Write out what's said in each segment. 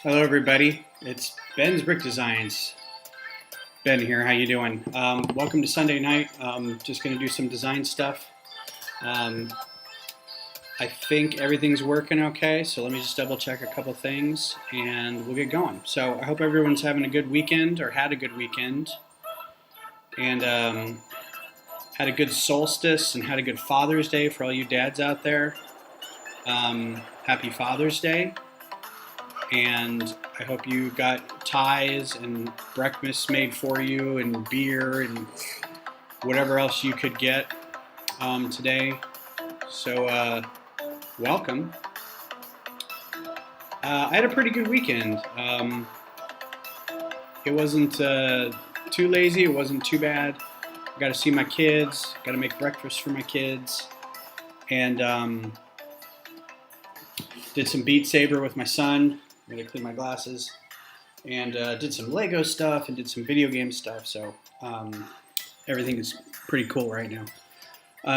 Hello, everybody. It's Ben's Brick Designs. Ben here. How you doing? Welcome to Sunday night. Just going to do some design stuff. I think everything's working okay, so let me just double check a couple things and we'll get going. So I hope everyone's having a good weekend or had a good weekend and had a good solstice and had a good Father's Day for all you dads out there. Happy Father's Day. And I hope you got ties and breakfast made for you and beer and whatever else you could get today. So welcome. I had a pretty good weekend. It wasn't too lazy. It wasn't too bad. I got to see my kids. Got to make breakfast for my kids. And did some Beat Saber with my son. I'm going to clean my glasses. And did some Lego stuff and did some video game stuff. So everything is pretty cool right now.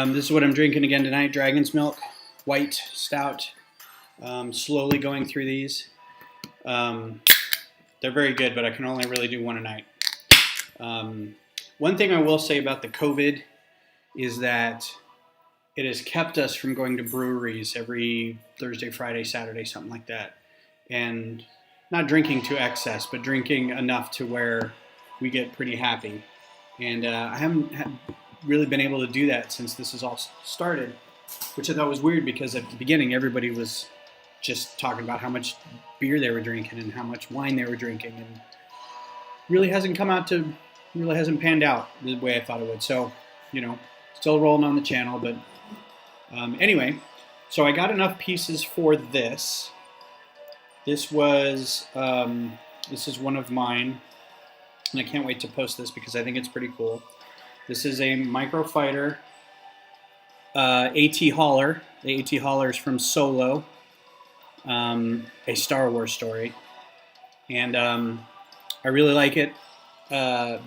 This is what I'm drinking again tonight. Dragon's Milk, white stout. Slowly going through these. They're very good, but I can only really do one a night. One thing I will say about the COVID is that it has kept us from going to breweries every Thursday, Friday, Saturday, something like that. And not drinking to excess, but drinking enough to where we get pretty happy. And I haven't really been able to do that since this has all started, which I thought was weird because at the beginning everybody was just talking about how much beer they were drinking and how much wine they were drinking, and really hasn't panned out the way I thought it would. So, still rolling on the channel, but anyway, so I got enough pieces for this. This was, this is one of mine, and I can't wait to post this because I think it's pretty cool. This is a Microfighter AT hauler. The AT hauler is from Solo, a Star Wars story. And I really like it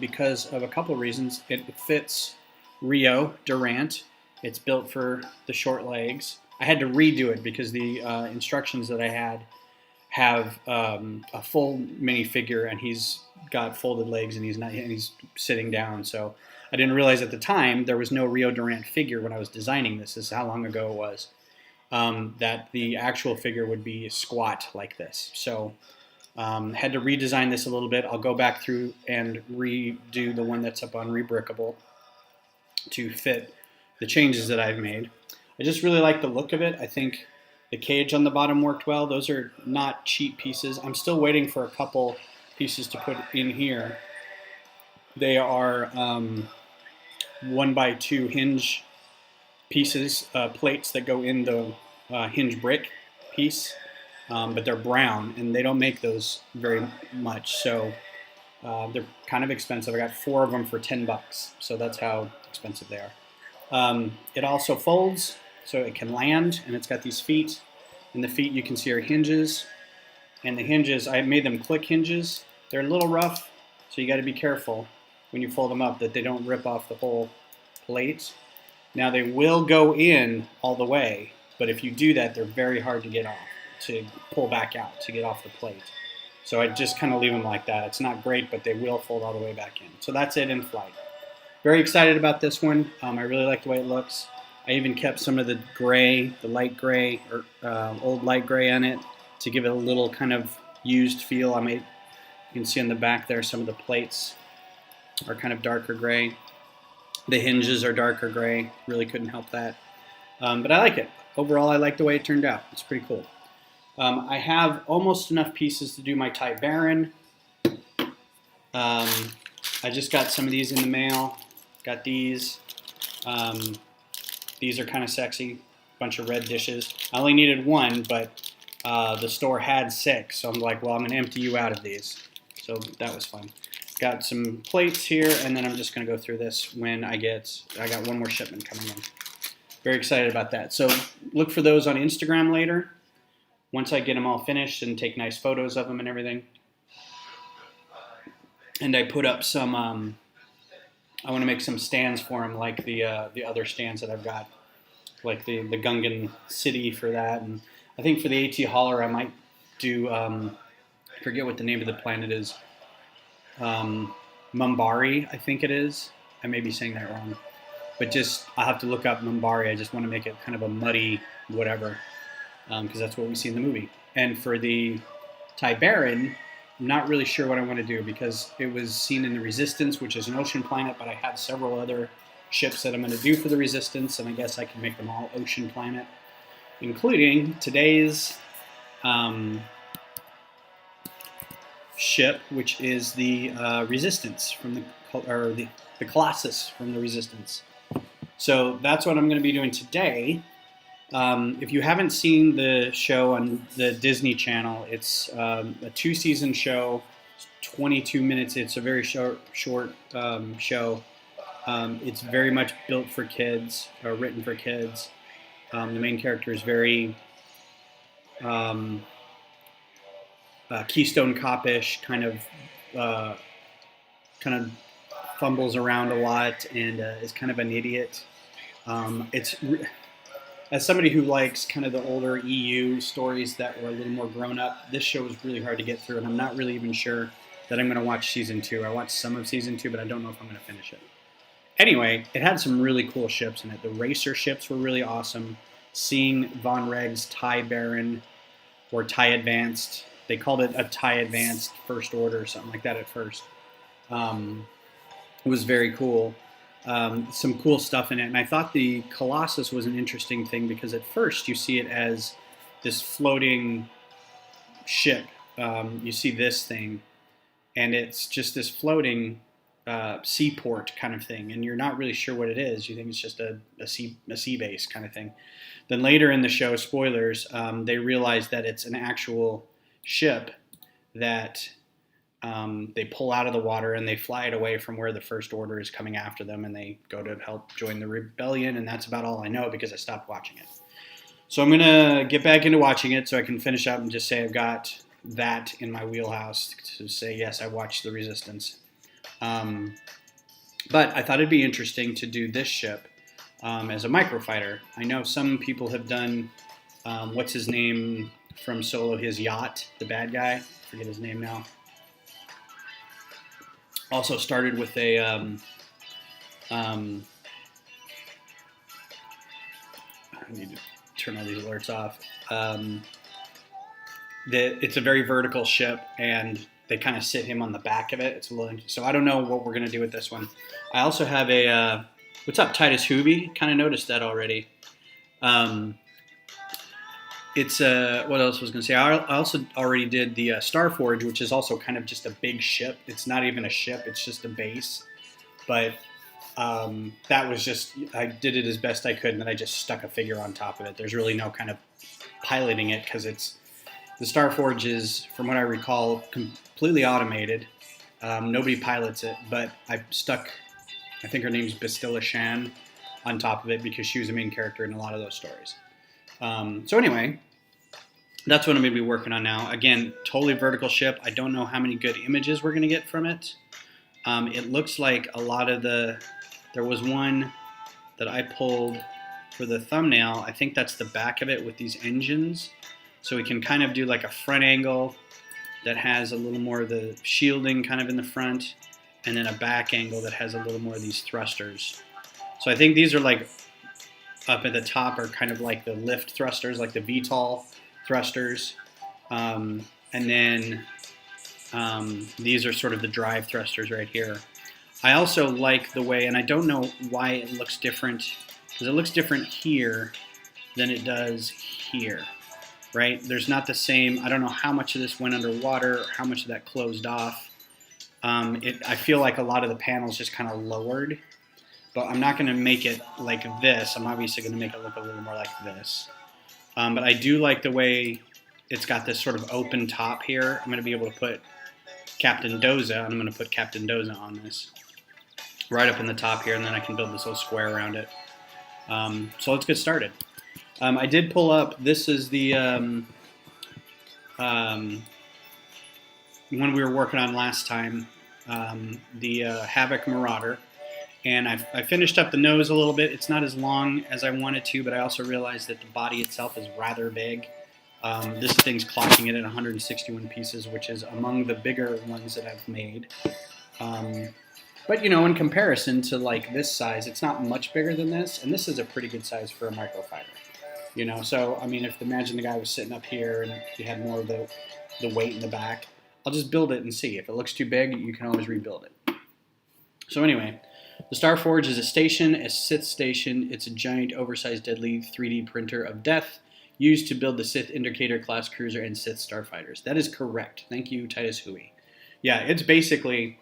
because of a couple of reasons. It fits Rio Durant. It's built for the short legs. I had to redo it because the instructions that I had have a full minifigure, and he's got folded legs, and he's sitting down. So I didn't realize at the time there was no Rio Durant figure when I was designing this. This is how long ago it was. That the actual figure would be squat like this. So had to redesign this a little bit. I'll go back through and redo the one that's up on Rebrickable to fit the changes that I've made. I just really like the look of it. I think the cage on the bottom worked well. Those are not cheap pieces. I'm still waiting for a couple pieces to put in here. They are 1x2 hinge pieces, plates that go in the hinge brick piece, but they're brown, and they don't make those very much, so they're kind of expensive. I got 4 of them for $10, so that's how expensive they are. It also folds, so it can land, and it's got these feet, and the feet you can see are hinges, and the hinges, I made them click hinges. They're a little rough, so you got to be careful when you fold them up that they don't rip off the whole plate. Now they will go in all the way, but if you do that, they're very hard to get off, to pull back out, to get off the plate. So I just kind of leave them like that. It's not great, but they will fold all the way back in. So that's it in flight. Very excited about this one. I really like the way it looks. I even kept some of the gray, the light gray, or old light gray on it to give it a little kind of used feel. You can see on the back there some of the plates are kind of darker gray. The hinges are darker gray. Really couldn't help that. But I like it. Overall, I like the way it turned out. It's pretty cool. I have almost enough pieces to do my Ty Baron. I just got some of these in the mail. Got these. These are kind of sexy. Bunch of red dishes. I only needed one, but the store had 6. So I'm like, well, I'm going to empty you out of these. So that was fun. Got some plates here, and then I'm just going to go through this when I got one more shipment coming in. Very excited about that. So look for those on Instagram later, once I get them all finished and take nice photos of them and everything. and I put up some. I want to make some stands for them, like the other stands that I've got, like the Gungan City for that, and I think for the AT Hauler I might do. I forget what the name of the planet is. Mumbari, I think it is. I may be saying that wrong, but just I'll have to look up Mumbari. I just want to make it kind of a muddy whatever, because that's what we see in the movie. And for the Tiberan, I'm not really sure what I want to do because it was seen in the Resistance, which is an ocean planet, but I have several other ships that I'm going to do for the Resistance, and I guess I can make them all ocean planet, including today's ship, which is the Resistance from the Colossus from the Resistance. So that's what I'm going to be doing today. If you haven't seen the show on the Disney Channel, it's a 2-season show, 22 minutes. It's a very short show. It's very much built for kids, or written for kids. The main character is very Keystone Cop-ish, kind of fumbles around a lot and is kind of an idiot. As somebody who likes kind of the older EU stories that were a little more grown up, this show was really hard to get through, and I'm not really even sure that I'm going to watch season 2. I watched some of season 2, but I don't know if I'm going to finish it. Anyway, it had some really cool ships in it. The racer ships were really awesome. Seeing Von Reg's TIE Baron or TIE Advanced, they called it a TIE Advanced First Order or something like that at first. It was very cool. Some cool stuff in it. And I thought the Colossus was an interesting thing because at first you see it as this floating ship. You see this thing, and it's just this floating seaport kind of thing, and you're not really sure what it is. You think it's just a sea base kind of thing. Then later in the show, spoilers, they realize that it's an actual ship that they pull out of the water and they fly it away from where the First Order is coming after them, and they go to help join the rebellion, and that's about all I know because I stopped watching it. So I'm going to get back into watching it so I can finish up and just say I've got that in my wheelhouse to say, yes, I watched The Resistance. But I thought it'd be interesting to do this ship as a microfighter. I know some people have done, what's his name from Solo, his yacht, the bad guy, I forget his name now. Also started with a I need to turn all these alerts off. It's a very vertical ship, and they kind of sit him on the back of it. It's a little, so I don't know what we're gonna do with this one. I also have a what's up, Titus Hoobie? Kind of noticed that already. It's what else was I going to say? I also already did the Starforge, which is also kind of just a big ship. It's not even a ship; it's just a base. But that was just, I did it as best I could, and then I just stuck a figure on top of it. There's really no kind of piloting it because the Starforge is, from what I recall, completely automated. Nobody pilots it, but I stuck, I think her name's Bastilla Shan, on top of it because she was the main character in a lot of those stories. So anyway, that's what I'm going to be working on now. Again, totally vertical ship. I don't know how many good images we're going to get from it. It looks like a lot of there was one that I pulled for the thumbnail. I think that's the back of it with these engines. So we can kind of do like a front angle that has a little more of the shielding kind of in the front, and then a back angle that has a little more of these thrusters. So I think these are like, up at the top are kind of like the lift thrusters, like the VTOL thrusters. And then these are sort of the drive thrusters right here. I also like the way, and I don't know why it looks different, because it looks different here than it does here, right? There's not the same, I don't know how much of this went underwater, how much of that closed off. I feel like a lot of the panels just kind of lowered. But I'm not going to make it like this. I'm obviously going to make it look a little more like this. But I do like the way it's got this sort of open top here. I'm going to be able to put Captain Doza, and I'm going to put Captain Doza on this. Right up in the top here, and then I can build this little square around it. So let's get started. I did pull up, this is the one we were working on last time. the Havoc Marauder. And I finished up the nose a little bit. It's not as long as I wanted to, but I also realized that the body itself is rather big. This thing's clocking it at 161 pieces, which is among the bigger ones that I've made. But in comparison to like this size, it's not much bigger than this, and this is a pretty good size for a microfighter. So I mean, imagine the guy was sitting up here and he had more of the weight in the back. I'll just build it and see. If it looks too big, you can always rebuild it. So anyway, the Starforge is a Sith station. It's a giant, oversized, deadly 3D printer of death used to build the Sith Indicator class cruiser and Sith starfighters. That is correct. Thank you, Titus Hui. Yeah, it's basically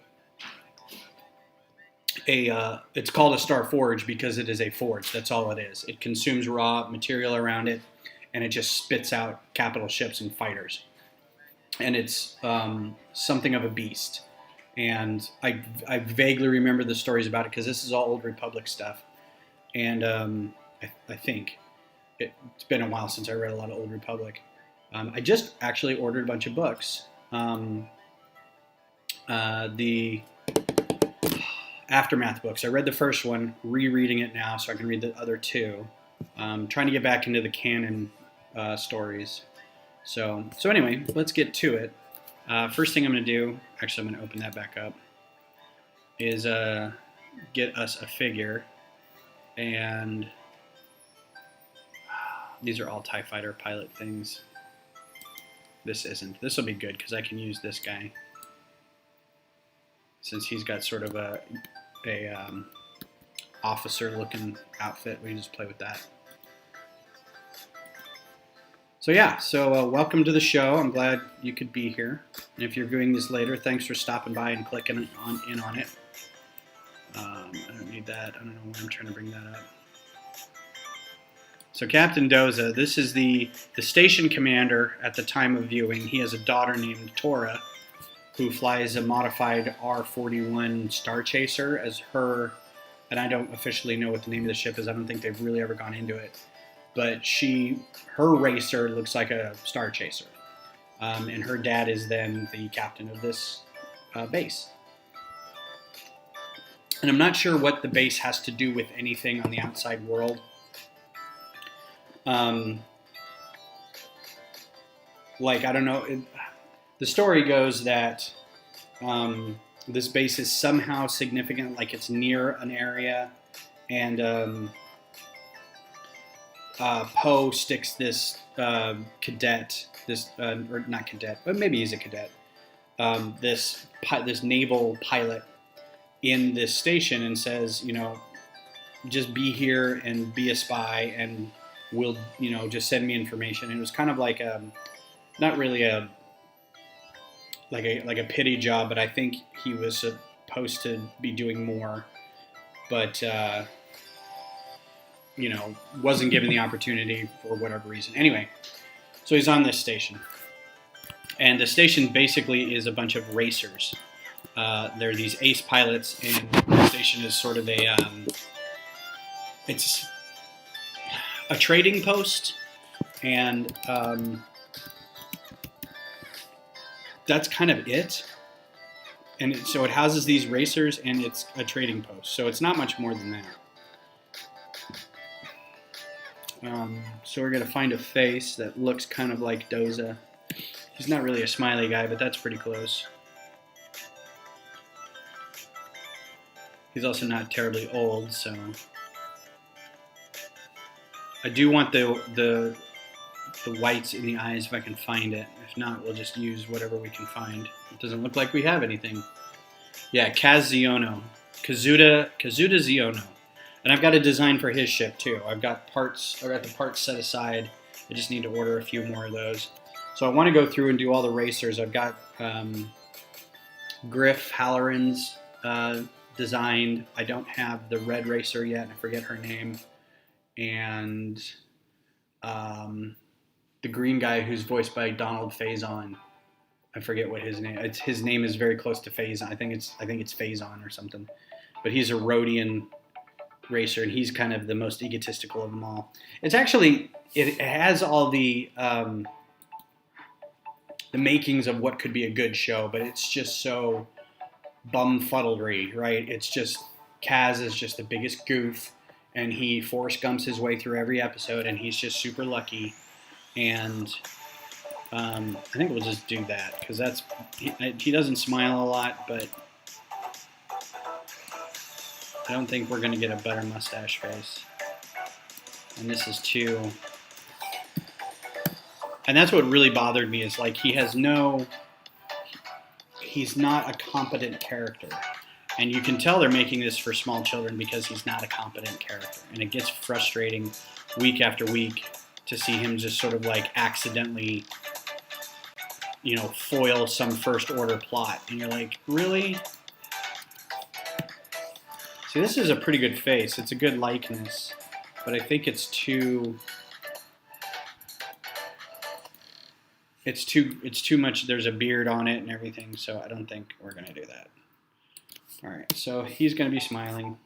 it's called a Starforge because it is a forge. That's all it is. It consumes raw material around it, and it just spits out capital ships and fighters. And it's something of a beast. And I vaguely remember the stories about it because this is all Old Republic stuff. And I think it's been a while since I read a lot of Old Republic. I just actually ordered a bunch of books. The Aftermath books. I read the first one, rereading it now so I can read the other two. Trying to get back into the canon stories. So anyway, let's get to it. First thing I'm going to do, actually I'm going to open that back up, is get us a figure. And these are all TIE Fighter pilot things. This isn't. This will be good because I can use this guy. Since he's got sort of a officer-looking outfit, we can just play with that. So yeah, welcome to the show. I'm glad you could be here. And if you're viewing this later, thanks for stopping by and clicking in on it. I don't need that. I don't know why I'm trying to bring that up. So Captain Doza, this is the station commander at the time of viewing. He has a daughter named Tora, who flies a modified R-41 Star Chaser as her, and I don't officially know what the name of the ship is. I don't think they've really ever gone into it. But her racer looks like a Star Chaser. And her dad is then the captain of this base. And I'm not sure what the base has to do with anything on the outside world. I don't know. The story goes that this base is somehow significant, like it's near an area, and Poe sticks this cadet, or not cadet, but maybe he's a cadet, this naval pilot in this station and says, just be here and be a spy and we'll, just send me information. And it was kind of like not really a pity job, but I think he was supposed to be doing more, but wasn't given the opportunity for whatever reason. Anyway, so he's on this station, and the station basically is a bunch of racers. There are these ace pilots, and the station is sort of it's a trading post, and that's kind of it. And so it houses these racers, and it's a trading post. So it's not much more than that. So we're going to find a face that looks kind of like Doza. He's not really a smiley guy, but that's pretty close. He's also not terribly old, so... I do want the whites in the eyes if I can find it. If not, we'll just use whatever we can find. It doesn't look like we have anything. Yeah, Kazuda Ziono. And I've got a design for his ship too. I've got the parts set aside. I just need to order a few more of those. So I want to go through and do all the racers. I've got Griff Halloran's designed. I don't have the red racer yet. I forget her name. And the green guy who's voiced by Donald Faison. I forget what his name. His name is very close to Faison. I think it's Faison or something. But he's a Rhodian racer, and he's kind of the most egotistical of them all. It's actually it has all the makings of what could be a good show, but it's just so bumfuddlery, right? It's just Kaz is just the biggest goof, and he Forrest Gumps his way through every episode, and he's just super lucky. And I think we'll just do that because he doesn't smile a lot, but I don't think we're gonna get a better mustache face. And this is too. And that's what really bothered me is like he's not a competent character. And you can tell they're making this for small children because he's not a competent character. And it gets frustrating week after week to see him just sort of like accidentally, foil some first order plot. And you're like, really? See, this is a pretty good face. It's a good likeness. But I think it's too much. There's a beard on it and everything, so I don't think we're going to do that. All right, so he's going to be smiling.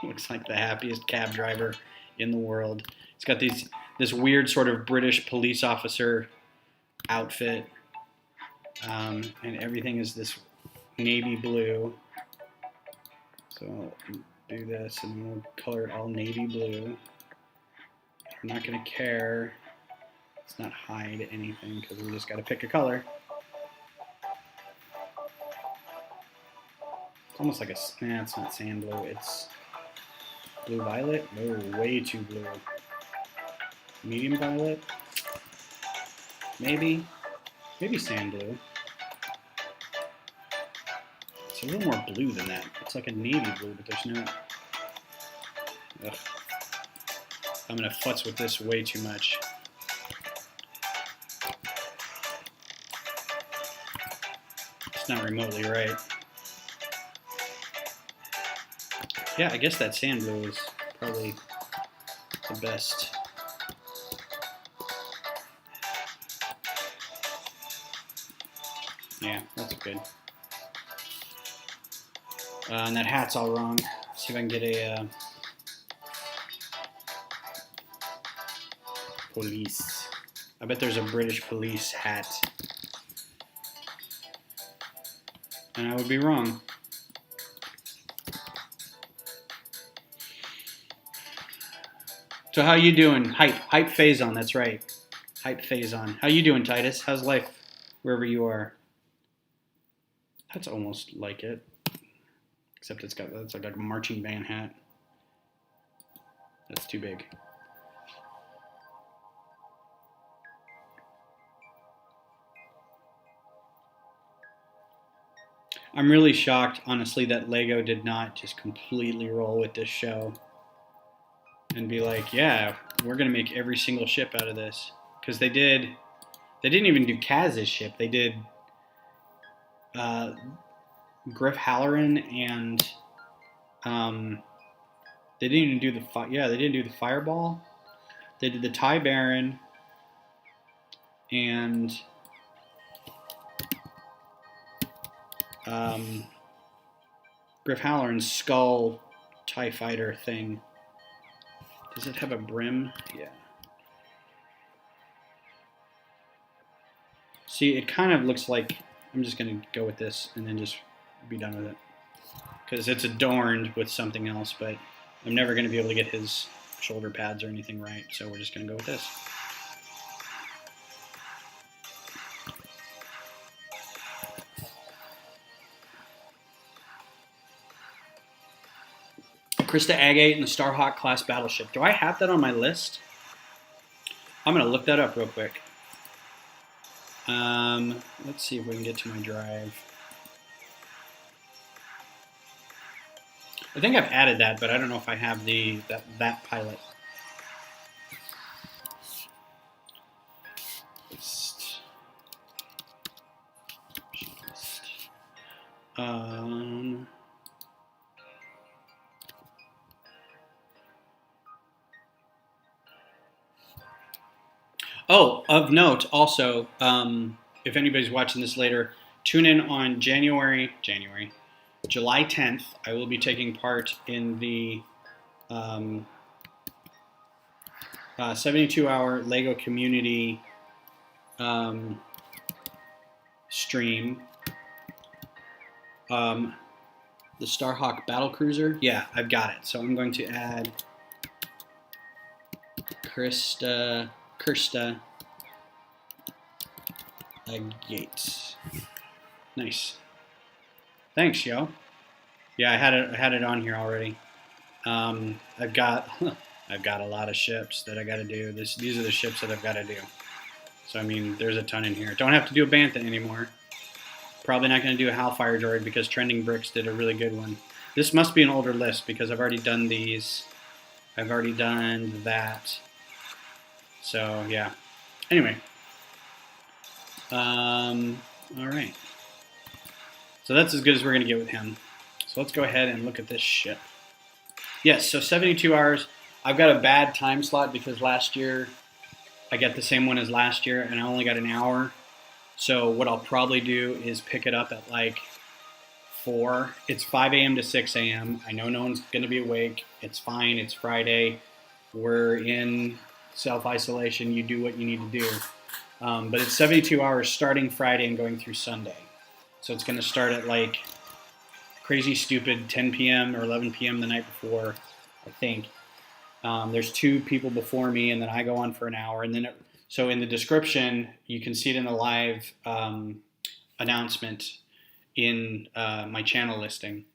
Looks like the happiest cab driver in the world. He's got this weird sort of British police officer outfit, and everything is this navy blue. So I'll do this, and we'll color it all navy blue. I'm not going to care. Let's not hide anything because we just got to pick a color. It's almost like it's not sand blue. It's blue violet. No, way too blue. Medium violet. Maybe sand blue. It's a little more blue than that. It's like a navy blue, but there's no. Ugh. I'm gonna futz with this way too much. It's not remotely right. Yeah, I guess that sand blue is probably the best. Yeah, that's good. And that hat's all wrong. Let's see if I can get a police. I bet there's a British police hat. And I would be wrong. So how you doing? Hype phase on, that's right. Hype phase on. How you doing, Titus? How's life wherever you are? That's almost like it. Except that's like a marching band hat. That's too big. I'm really shocked, honestly, that Lego did not just completely roll with this show and be like, yeah, we're going to make every single ship out of this. Because they didn't even do Kaz's ship. They did Griff Halloran and they didn't even do they didn't do the Fireball. They did the Tie Baron and Griff Halloran's Skull TIE Fighter thing. Does it have a brim? Yeah. See, it kind of looks like, I'm just going to go with this and then just be done with it. Because it's adorned with something else, but I'm never going to be able to get his shoulder pads or anything right, so we're just going to go with this. Krista Agate and the Starhawk class battleship. Do I have that on my list? I'm going to look that up real quick. Let's see if we can get to my drive. I think I've added that, but I don't know if I have that pilot. Oh, of note, also, if anybody's watching this later, tune in on July 10th. I will be taking part in the 72-hour LEGO community stream. The Starhawk Battle Cruiser. Yeah, I've got it. So I'm going to add Kirsta Gates. Nice. Thanks, yo. Yeah, I had it on here already. I've got a lot of ships that I got to do. These are the ships that I've got to do. So I mean, there's a ton in here. Don't have to do a Bantha anymore. Probably not going to do a Hellfire droid because Trending Bricks did a really good one. This must be an older list because I've already done these. I've already done that. So yeah. Anyway. All right. So that's as good as we're going to get with him. So let's go ahead and look at this ship. Yes, so 72 hours. I've got a bad time slot because last year I got the same one as last year and I only got an hour. So what I'll probably do is pick it up at like 4. It's 5 a.m. to 6 a.m. I know no one's going to be awake. It's fine. It's Friday. We're in self-isolation. You do what you need to do. But it's 72 hours starting Friday and going through Sunday. So it's going to start at like crazy stupid 10 p.m. or 11 p.m. the night before, I think. There's 2 people before me, and then I go on for an hour. And then so in the description, you can see it in the live announcement in my channel listing.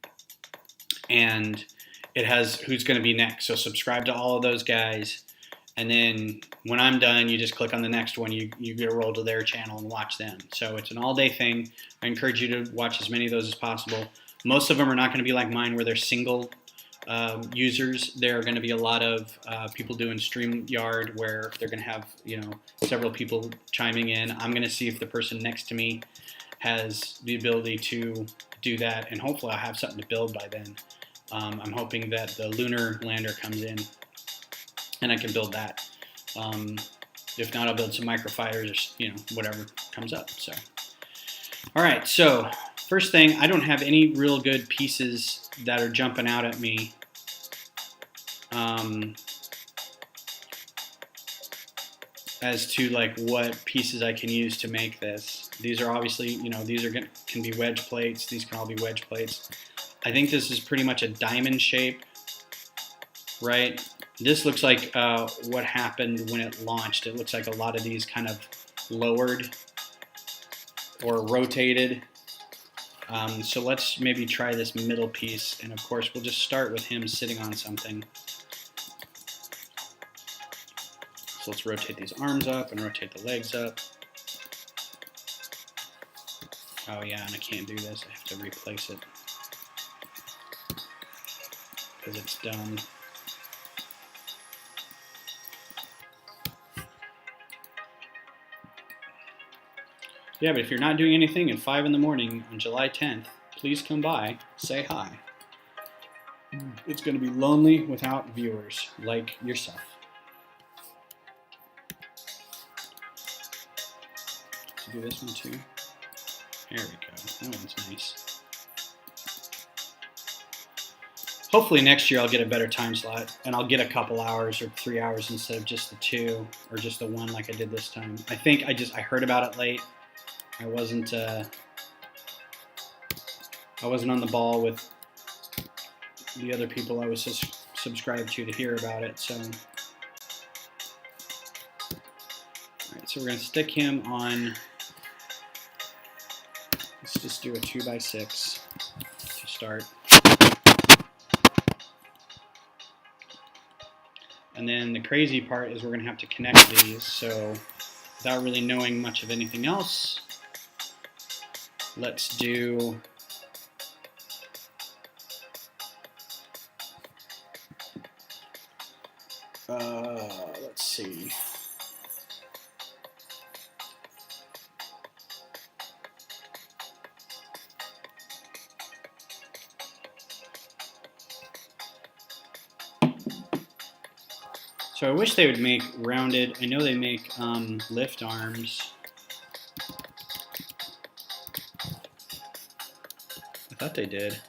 And it has who's going to be next. So subscribe to all of those guys. And then when I'm done, you just click on the next one. You get a roll to their channel and watch them. So it's an all-day thing. I encourage you to watch as many of those as possible. Most of them are not going to be like mine where they're single users. There are going to be a lot of people doing StreamYard where they're going to have several people chiming in. I'm going to see if the person next to me has the ability to do that, and hopefully I'll have something to build by then. I'm hoping that the lunar lander comes in and I can build that. If not, I'll build some microfighters or whatever comes up. So, all right. So first thing, I don't have any real good pieces that are jumping out at me. As to like what pieces I can use to make this. These are obviously, these can be wedge plates. These can all be wedge plates. I think this is pretty much a diamond shape, right? This looks like what happened when it launched. It looks like a lot of these kind of lowered or rotated. So let's maybe try this middle piece. And of course, we'll just start with him sitting on something. So let's rotate these arms up and rotate the legs up. Oh yeah, and I can't do this. I have to replace it because it's done. Yeah, but if you're not doing anything at 5 in the morning on July 10th, please come by, say hi. It's going to be lonely without viewers like yourself. Do this one too. There we go. That one's nice. Hopefully next year I'll get a better time slot and I'll get a couple hours or 3 hours instead of just the 2 or just the 1 like I did this time. I think I heard about it late. I wasn't on the ball with the other people I was subscribed to hear about it. So, all right, so we're going to stick him on. Let's just do a 2x6 to start. And then the crazy part is we're going to have to connect these. So without really knowing much of anything else, let's do let's see. So I wish they would make rounded. I know they make lift arms. I thought they did.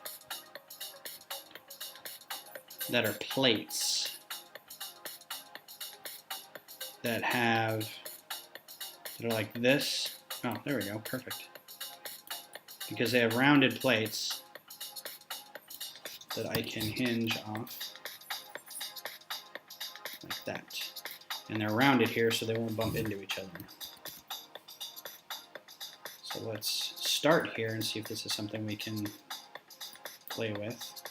That are plates that that are like this. Oh, there we go, perfect. Because they have rounded plates that I can hinge off like that. And they're rounded here so they won't bump into each other. So let's start here and see if this is something we can play with.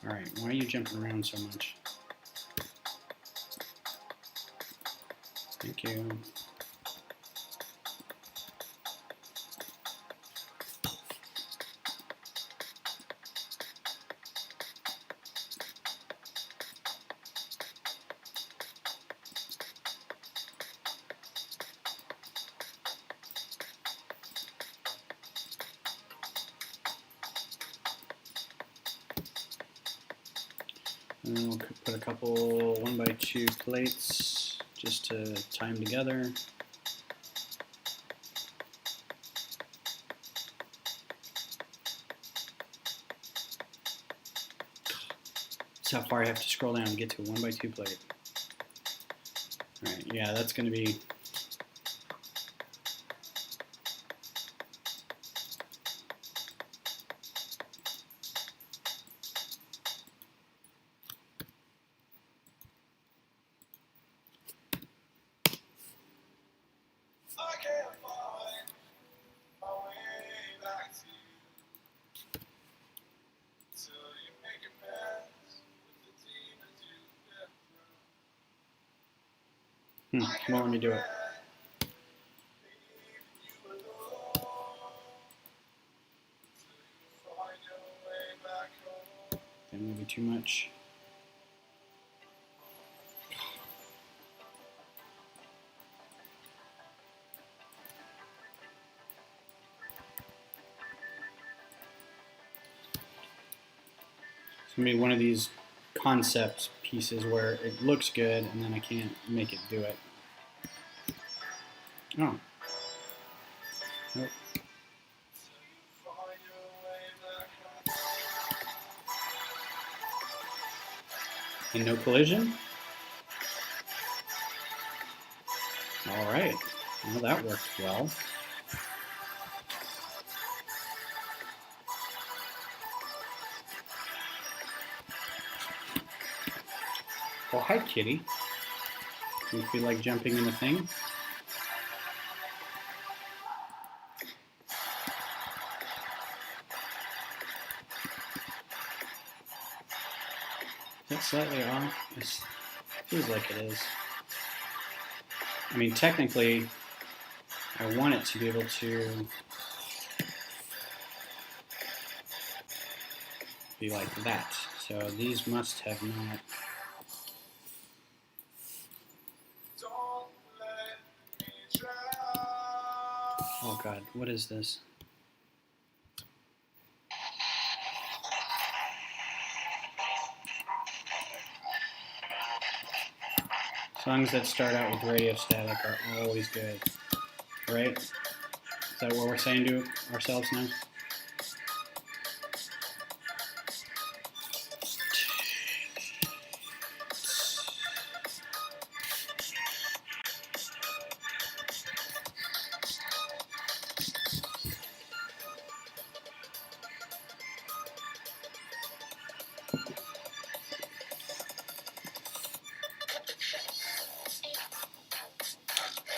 All right, why are you jumping around so much? Thank you. And then we'll put a couple 1x2 plates just to tie them together. That's how far I have to scroll down to get to a 1x2 plate. All right, yeah, that's going to be won't let me do it. That may be too much. It's gonna be one of these concept pieces where it looks good and then I can't make it do it. Oh. Nope. And no collision? All right. Well, that worked well. Well, hi, kitty. Do you feel like jumping in the thing? Is that slightly off? It feels like it is. I mean, technically, I want it to be able to be like that. So these must have not. Oh God, what is this? Songs that start out with radio static are always good, right? Is that what we're saying to ourselves now?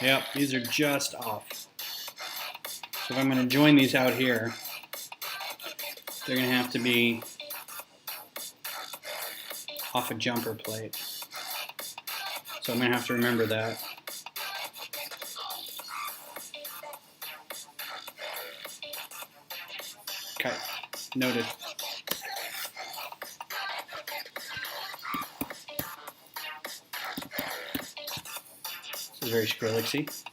Yep, these are just off. So if I'm going to join these out here, they're going to have to be off a jumper plate. So I'm going to have to remember that. Okay, noted. This is very Skrillexy.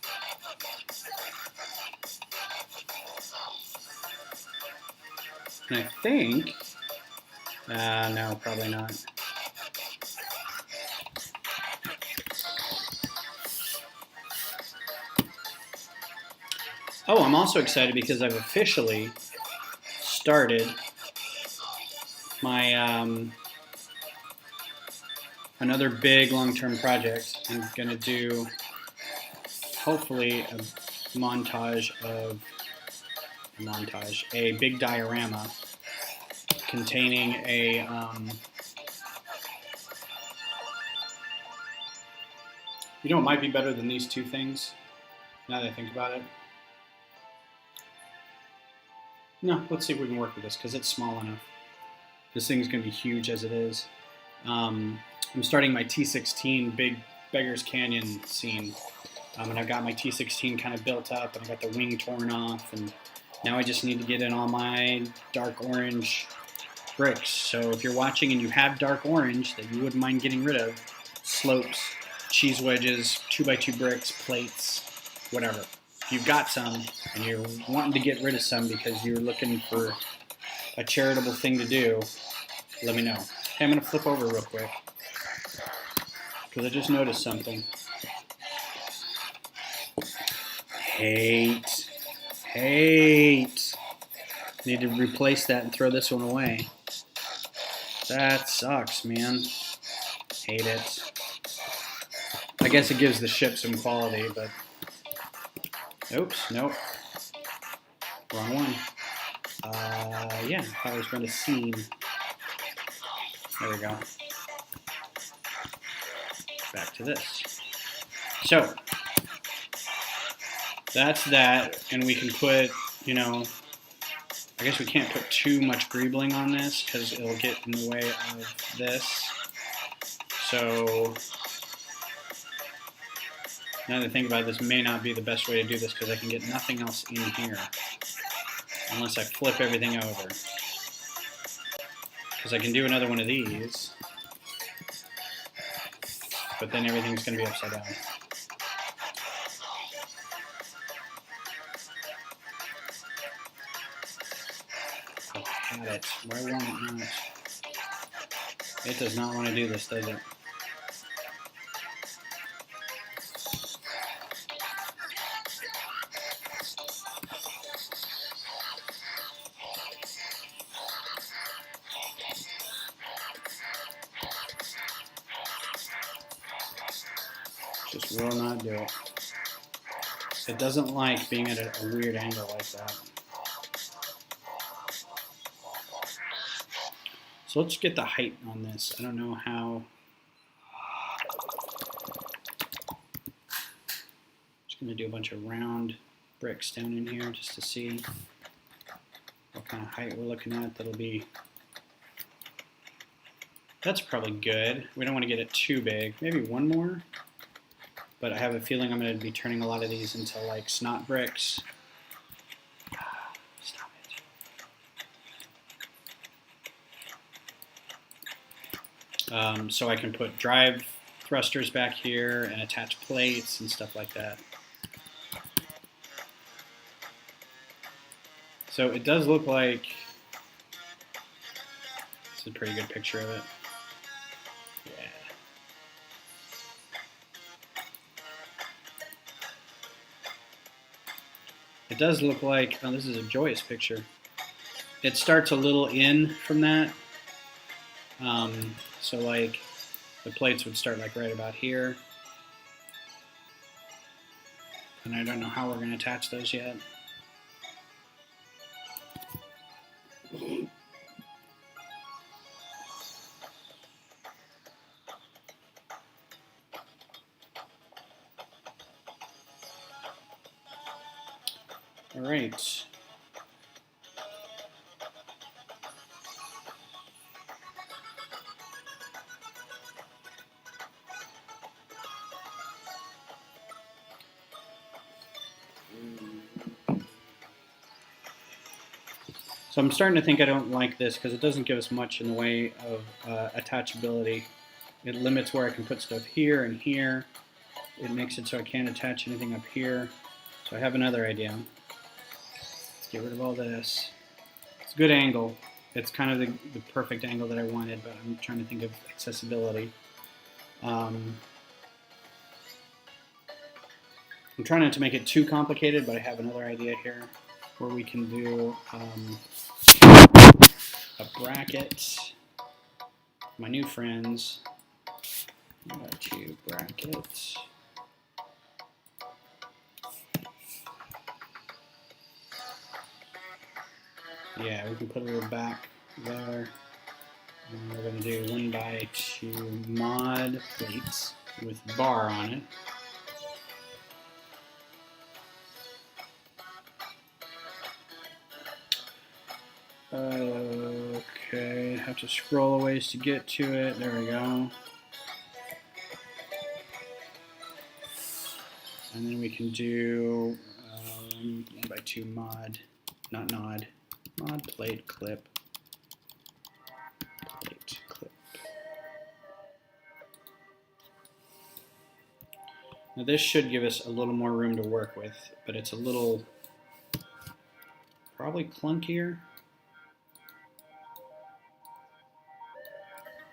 And I think, no, probably not. Oh, I'm also excited because I've officially started my another big long-term project. I'm going to do hopefully a big diorama containing a you know, it might be better than these two things, now that I think about it. No, let's see if we can work with this, because it's small enough. This thing's going to be huge as it is. I'm starting my T16 Big Beggars Canyon scene. And I've got my T16 kind of built up, and I got the wing torn off, and now I just need to get in all my dark orange bricks. So if you're watching and you have dark orange that you wouldn't mind getting rid of, slopes, cheese wedges, 2x2 bricks, plates, whatever. If you've got some and you're wanting to get rid of some because you're looking for a charitable thing to do, let me know. Hey, I'm going to flip over real quick because I just noticed something. Hate. Need to replace that and throw this one away. That sucks, man. Hate it. I guess it gives the ship some quality, but... Oops, nope. Wrong one. Yeah, I thought I was going to scene. There we go. Back to this. So, that's that, and we can put, you know, I guess we can't put too much greebling on this because it'll get in the way of this. So, now that I think about it, this may not be the best way to do this because I can get nothing else in here unless I flip everything over. Because I can do another one of these, but then everything's going to be upside down. It. Why won't it not? It does not want to do this, does it? Just will not do it. It doesn't like being at a weird angle like that. So let's get the height on this. I don't know how. Just going to do a bunch of round bricks down in here just to see what kind of height we're looking at. That'll be. That's probably good. We don't want to get it too big. Maybe one more. But I have a feeling I'm going to be turning a lot of these into like snot bricks. So I can put drive thrusters back here and attach plates and stuff like that. So it does look like it's a pretty good picture of it. Yeah. It does look like, oh, this is a joyous picture. It starts a little in from that. So like the plates would start like right about here. And I don't know how we're going to attach those yet. All right. So I'm starting to think I don't like this because it doesn't give us much in the way of attachability. It limits where I can put stuff here and here. It makes it so I can't attach anything up here. So I have another idea. Let's get rid of all this. It's a good angle. It's kind of the perfect angle that I wanted, but I'm trying to think of accessibility. I'm trying not to make it too complicated, but I have another idea here where we can do a bracket. My new friends. 2 brackets. Yeah, we can put a little back there. And we're going to do 1x2 mod plates with bar on it. Okay, have to scroll a ways to get to it. There we go. And then we can do 1x2 mod, not nod, mod plate clip. Plate clip. Now this should give us a little more room to work with, but it's a little probably clunkier.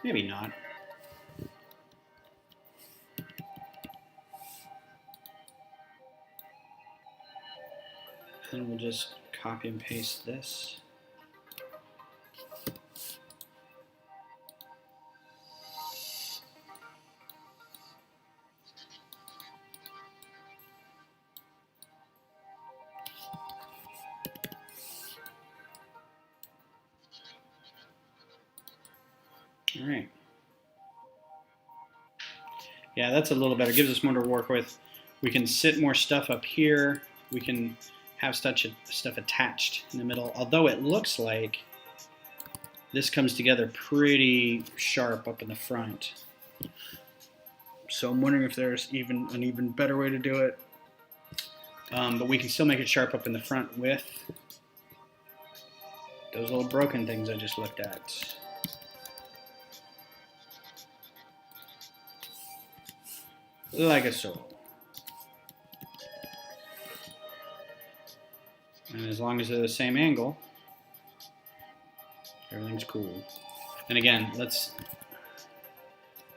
Maybe not. And we'll just copy and paste this. All right. Yeah, that's a little better. It gives us more to work with. We can sit more stuff up here. We can have stuff attached in the middle. Although it looks like this comes together pretty sharp up in the front. So I'm wondering if there's an even better way to do it. But we can still make it sharp up in the front with those little broken things I just looked at. Like so. And as long as they're the same angle, everything's cool. And again, let's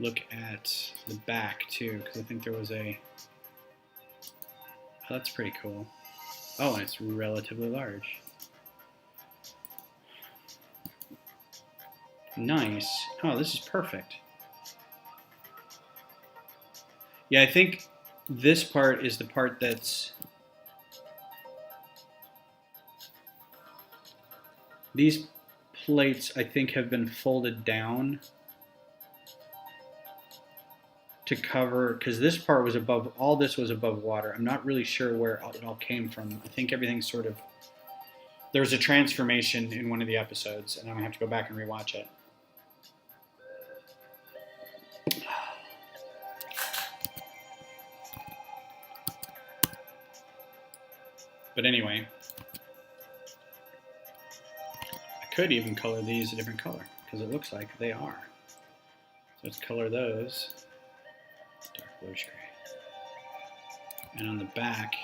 look at the back too, because I think there was a... Oh, that's pretty cool. Oh, and it's relatively large. Nice. Oh, this is perfect. Yeah, I think this part is the part that's... These plates, I think, have been folded down to cover, because this part was above, all this was above water. I'm not really sure where it all came from. I think everything's sort of... There was a transformation in one of the episodes, and I'm going to have to go back and rewatch it. But anyway, I could even color these a different color, because it looks like they are. So let's color those dark bluish gray. And on the back,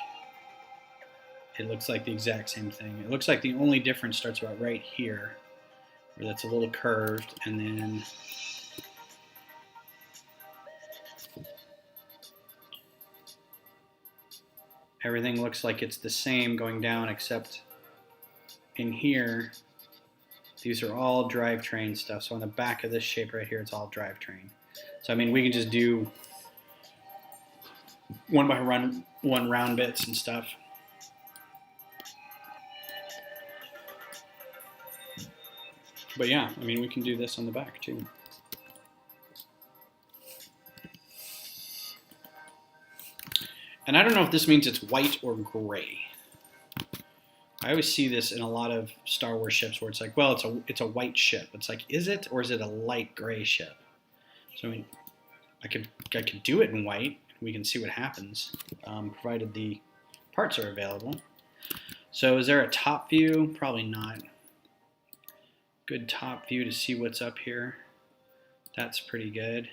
it looks like the exact same thing. It looks like the only difference starts about right here, where that's a little curved, and then everything looks like it's the same going down, except in here, these are all drivetrain stuff. So on the back of this shape right here, it's all drivetrain. So I mean, we can just do one by one round bits and stuff. But yeah, I mean, we can do this on the back too. And I don't know if this means it's white or gray. I always see this in a lot of Star Wars ships where it's like, well, it's a white ship. It's like, is it, or is it a light gray ship? So I mean, I could do it in white. We can see what happens, provided the parts are available. So is there a top view? Probably not. Good top view to see what's up here. That's pretty good.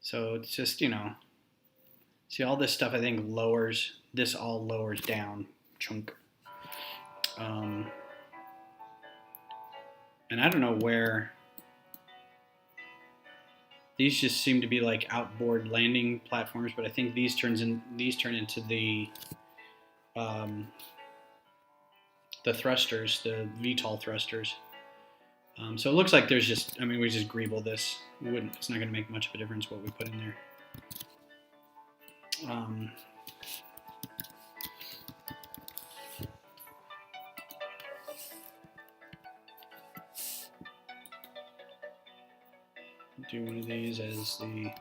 So it's just, you know, see all this stuff I think lowers, this all lowers down, chunk. And I don't know where, these just seem to be like outboard landing platforms, but I think these turn into the thrusters, the VTOL thrusters. So it looks like there's just, I mean, we just greeble this. It's not going to make much of a difference what we put in there. Do one of these as the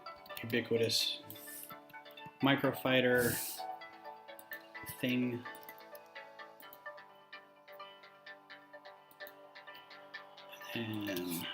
ubiquitous Microfighter thing. And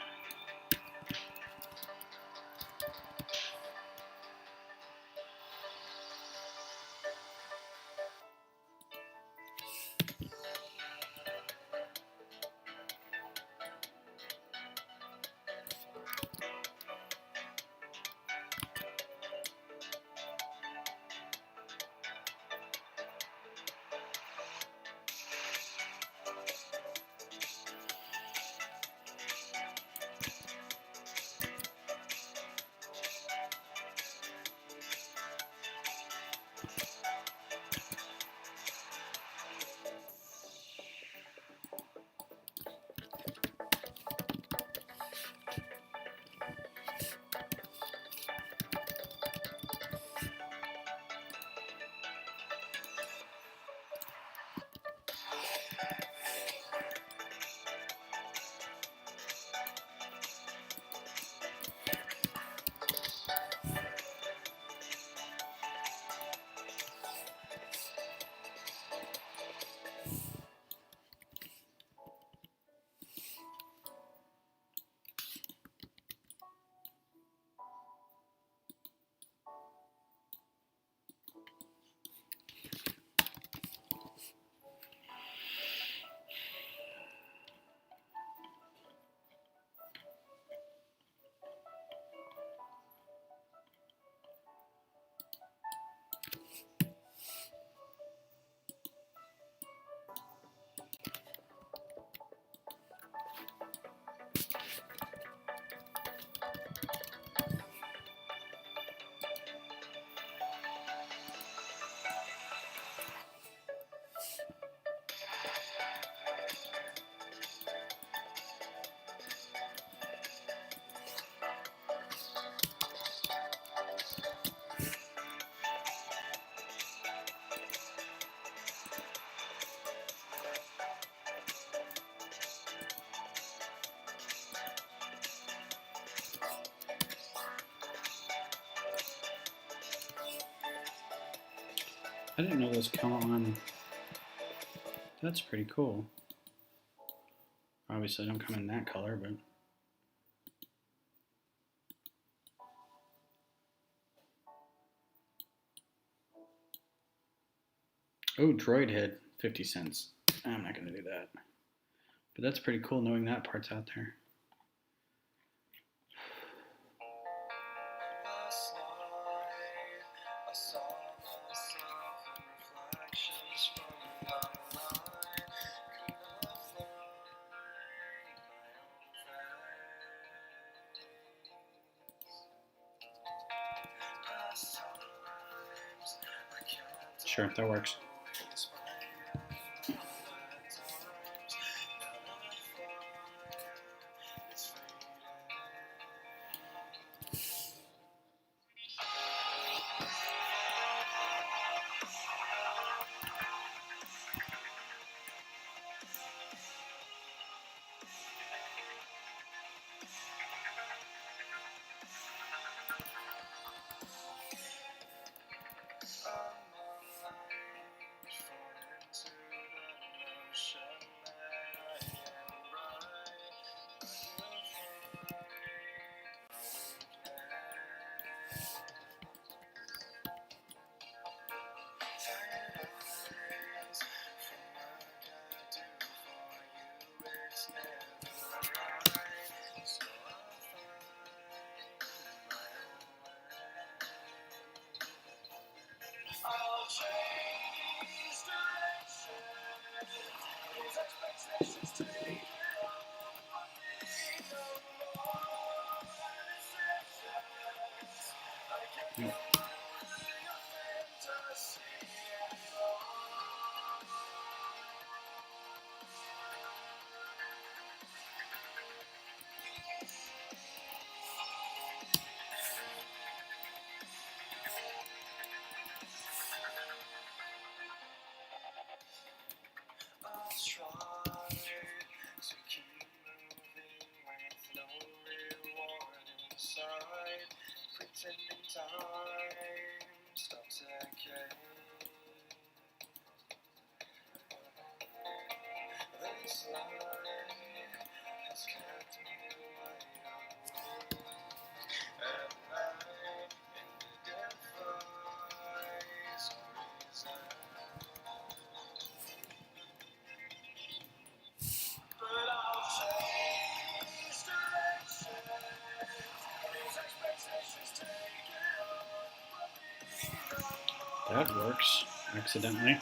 I didn't know those come on. That's pretty cool. Obviously, they don't come in that color, but. Oh, droid head, 50 cents. I'm not going to do that. But that's pretty cool knowing that part's out there. Sure, that works. That works, accidentally.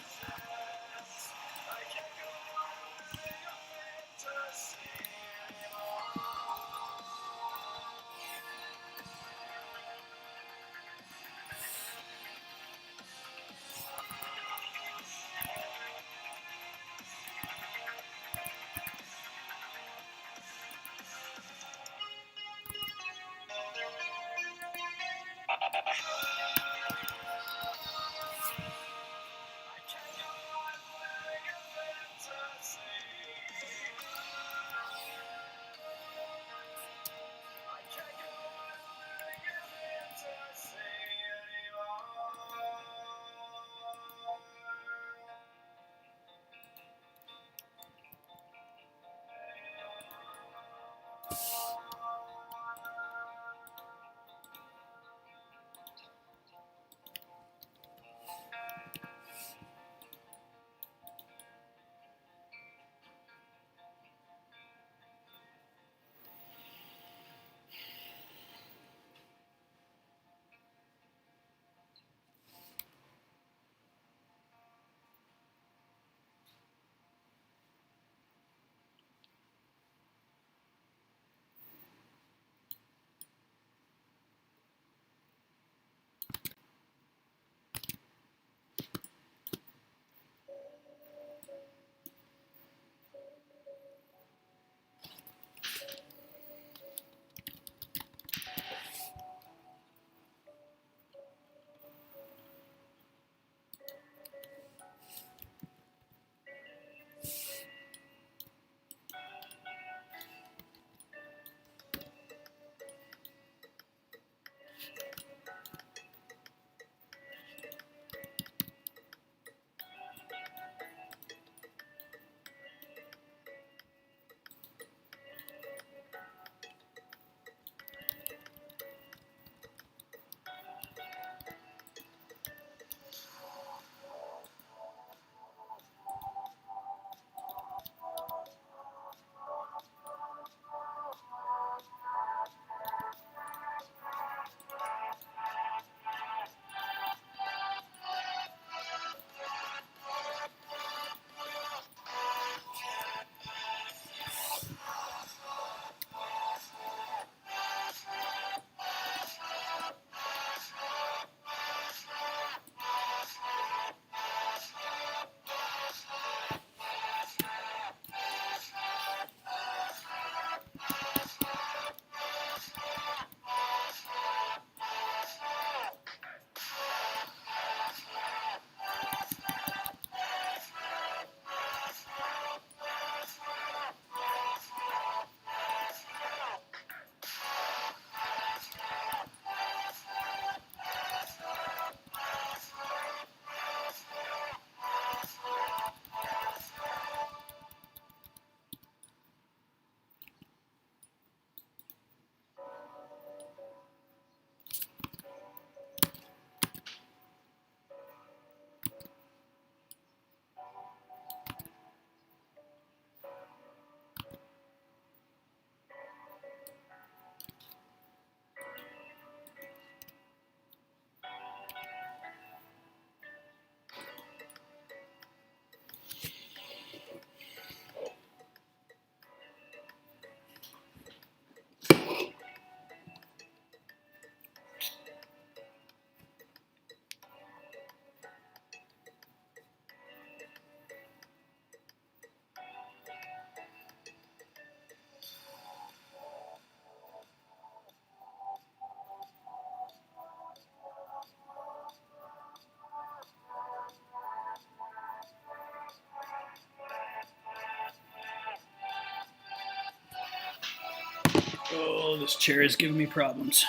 Oh, this chair is giving me problems.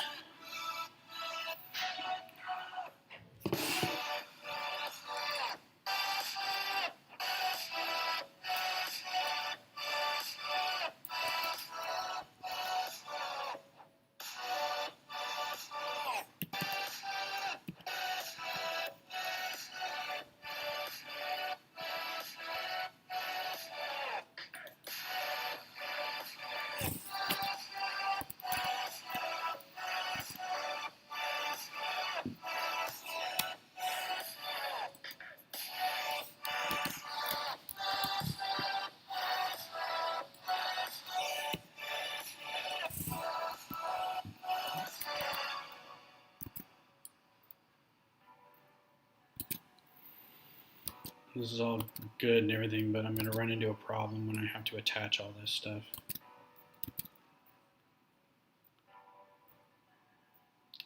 this is all good and everything, but I'm going to run into a problem when I have to attach all this stuff.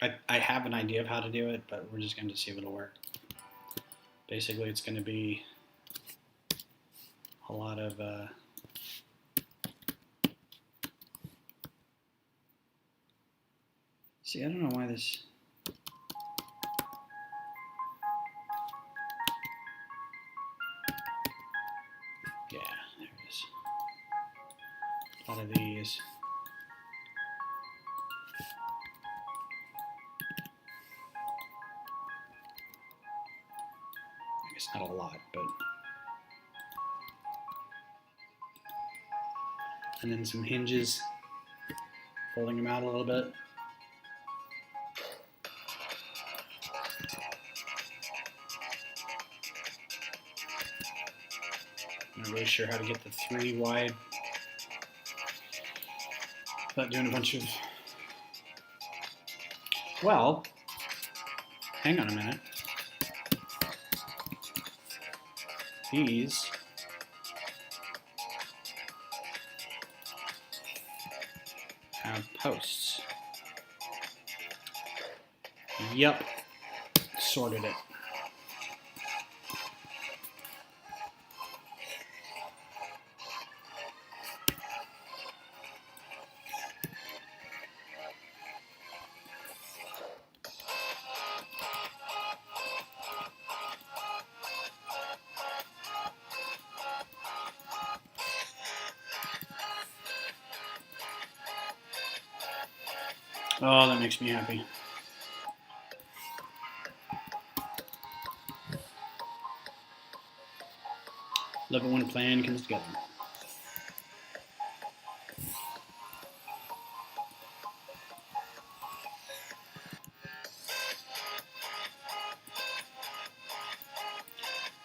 I have an idea of how to do it, but we're just going to see if it'll work. Basically, it's going to be a lot of see, I don't know why this. Yeah, there it is. A lot of these. I guess not a lot, but. And then some hinges, folding them out a little bit. I'm not really sure how to get the 3 wide without doing a bunch of. Well, hang on a minute. These have posts. Yep, sorted it. Oh, that makes me happy. Love it when a plan comes together.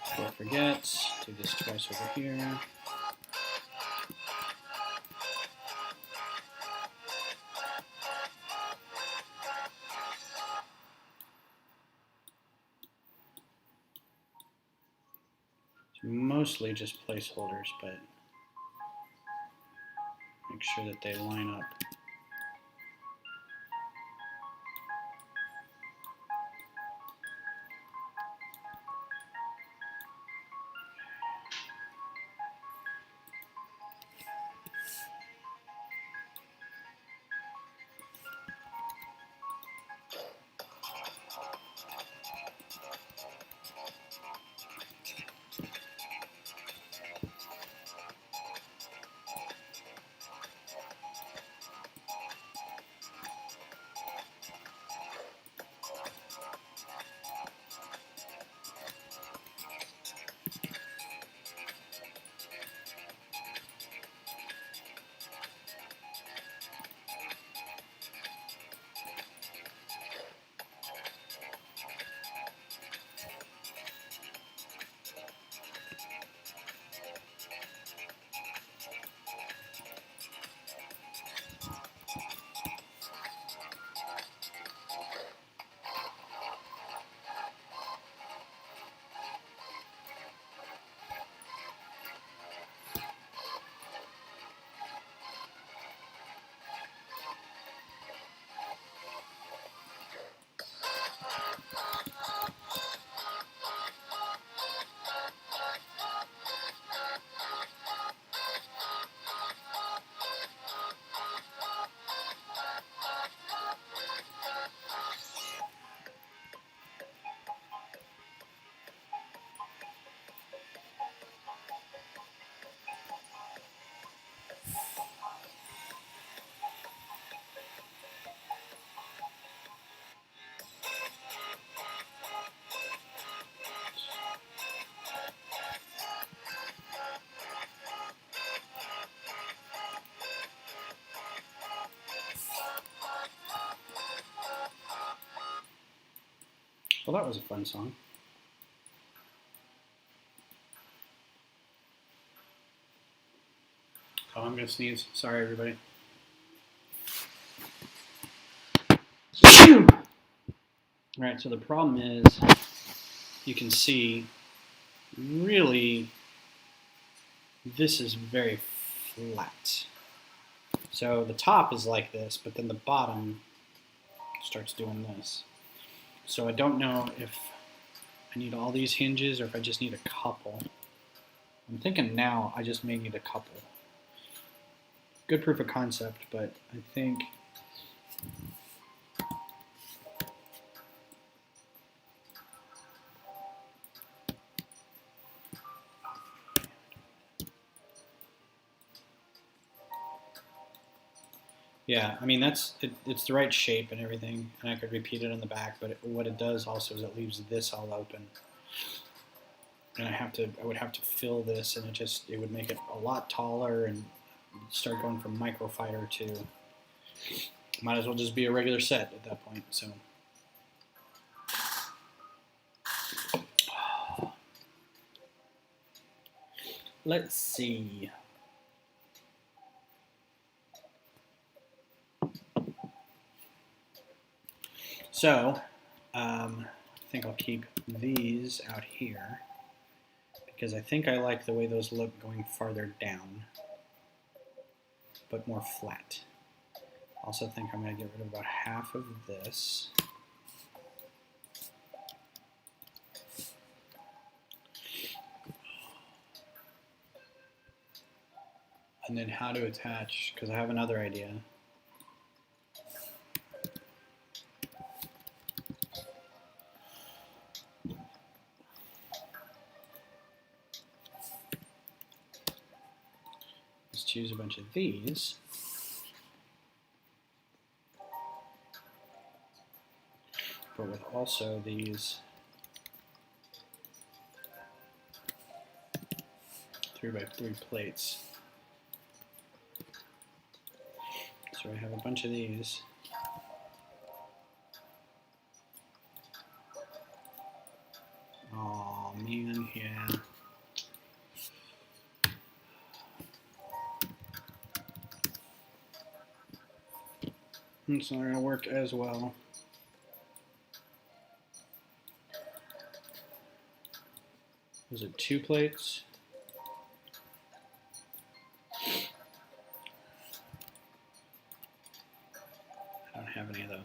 Before I forget, do this twice over here. Mostly just placeholders, but make sure that they line up. Well, that was a fun song. Oh, I'm going to sneeze. Sorry, everybody. All right, so the problem is you can see really, this is very flat. So the top is like this, but then the bottom starts doing this. So I don't know if I need all these hinges or if I just need a couple. I'm thinking now I just may need a couple. Good proof of concept, but I think yeah, I mean it's the right shape and everything, and I could repeat it on the back. But what it does also is it leaves this all open, and I would have to fill this, and it would make it a lot taller and start going from Microfighter to might as well just be a regular set at that point. So let's see. So I think I'll keep these out here because I think I like the way those look going farther down, but more flat. Also think I'm going to get rid of about half of this. And then how to attach, because I have another idea. Let's choose a bunch of these. But with also these 3x3 plates. So I have a bunch of these. Oh man, yeah. It's not going to work as well. Was it 2 plates? I don't have any of those.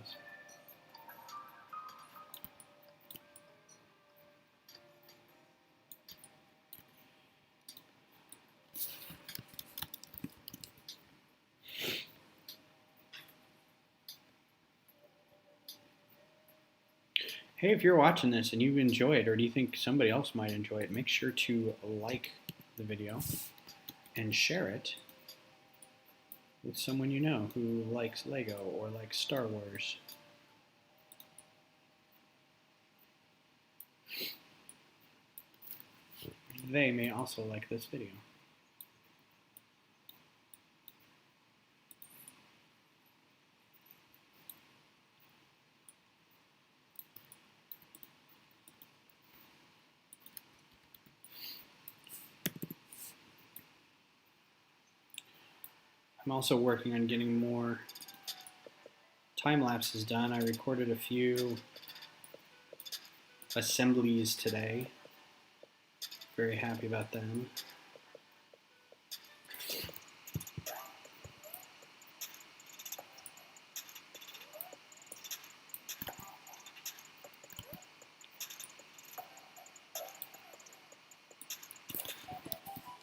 Hey, if you're watching this and you enjoy it, or do you think somebody else might enjoy it, make sure to like the video and share it with someone you know who likes Lego or likes Star Wars. They may also like this video. I'm also working on getting more time lapses done. I recorded a few assemblies today. Very happy about them.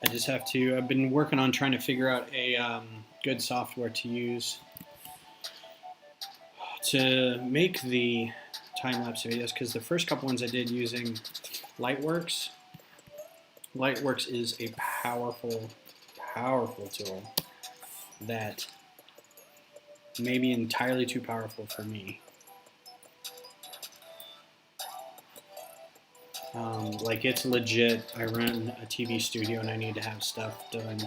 I just have to, I've been working on trying to figure out a good software to use to make the time-lapse videos, because the first couple ones I did using Lightworks. Lightworks is a powerful, powerful tool that may be entirely too powerful for me. Like, it's legit. I run a TV studio and I need to have stuff done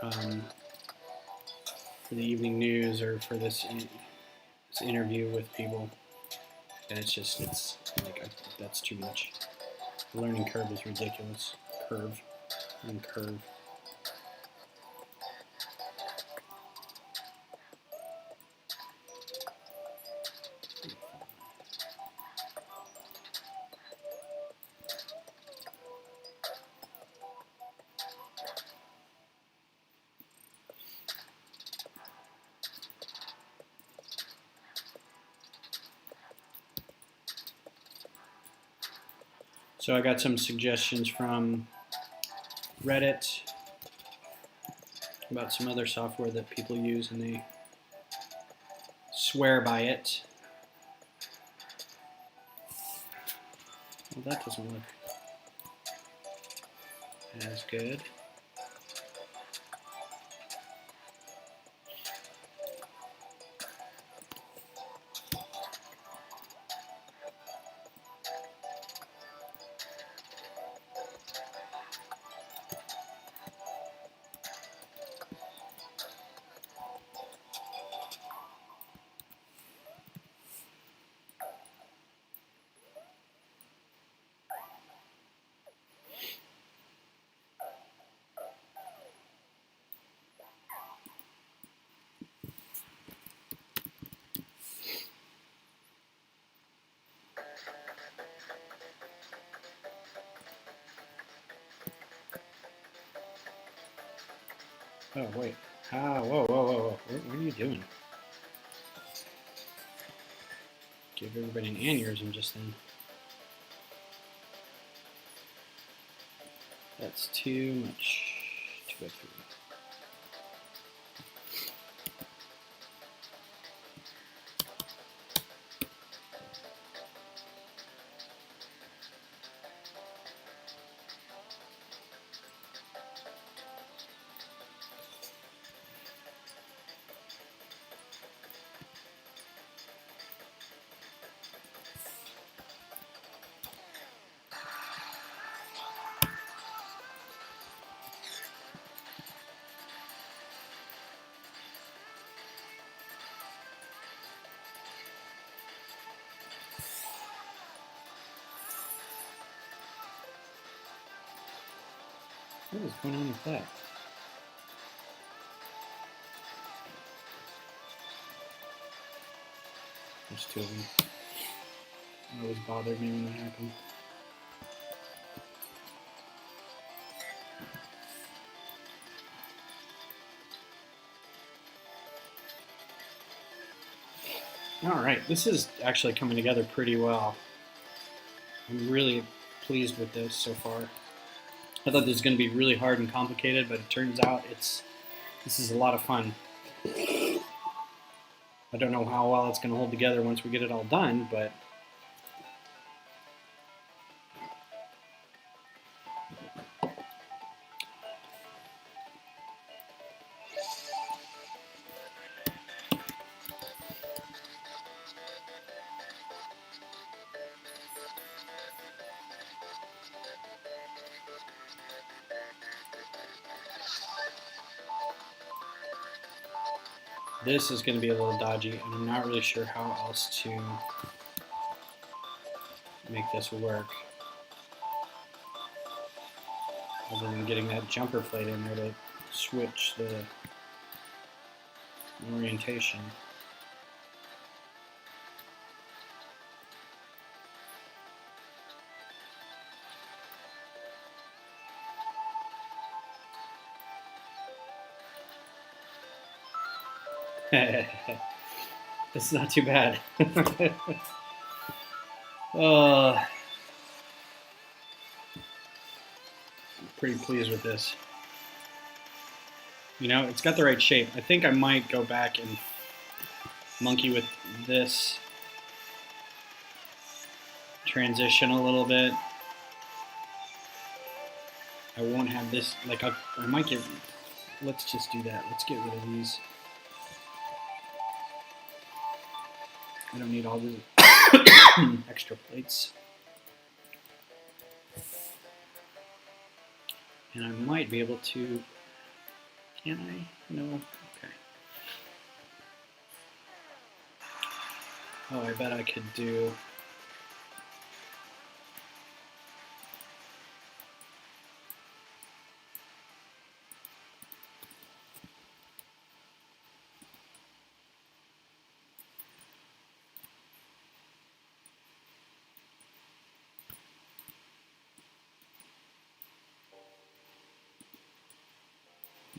for the evening news or for this interview with people, and it's like that's too much. The learning curve is ridiculous. Curve and curve. So I got some suggestions from Reddit about some other software that people use and they swear by it. Well, that doesn't look as good. Oh, wait. Whoa. What are you doing? Give everybody an aneurysm just then. That's too much to go through. What is going on with that? There's two of them. It always bothered me when that happened. Alright, this is actually coming together pretty well. I'm really pleased with this so far. I thought this was going to be really hard and complicated, but it turns out this is a lot of fun. I don't know how well it's going to hold together once we get it all done, but this is going to be a little dodgy, and I'm not really sure how else to make this work other than getting that jumper plate in there to switch the orientation. It's not too bad. I'm pretty pleased with this. You know, it's got the right shape. I think I might go back and monkey with this transition a little bit. I won't have this, like, I might get, let's just do that. Let's get rid of these. I don't need all these extra plates. And I might be able to, can I? No, okay. Oh, I bet I could do,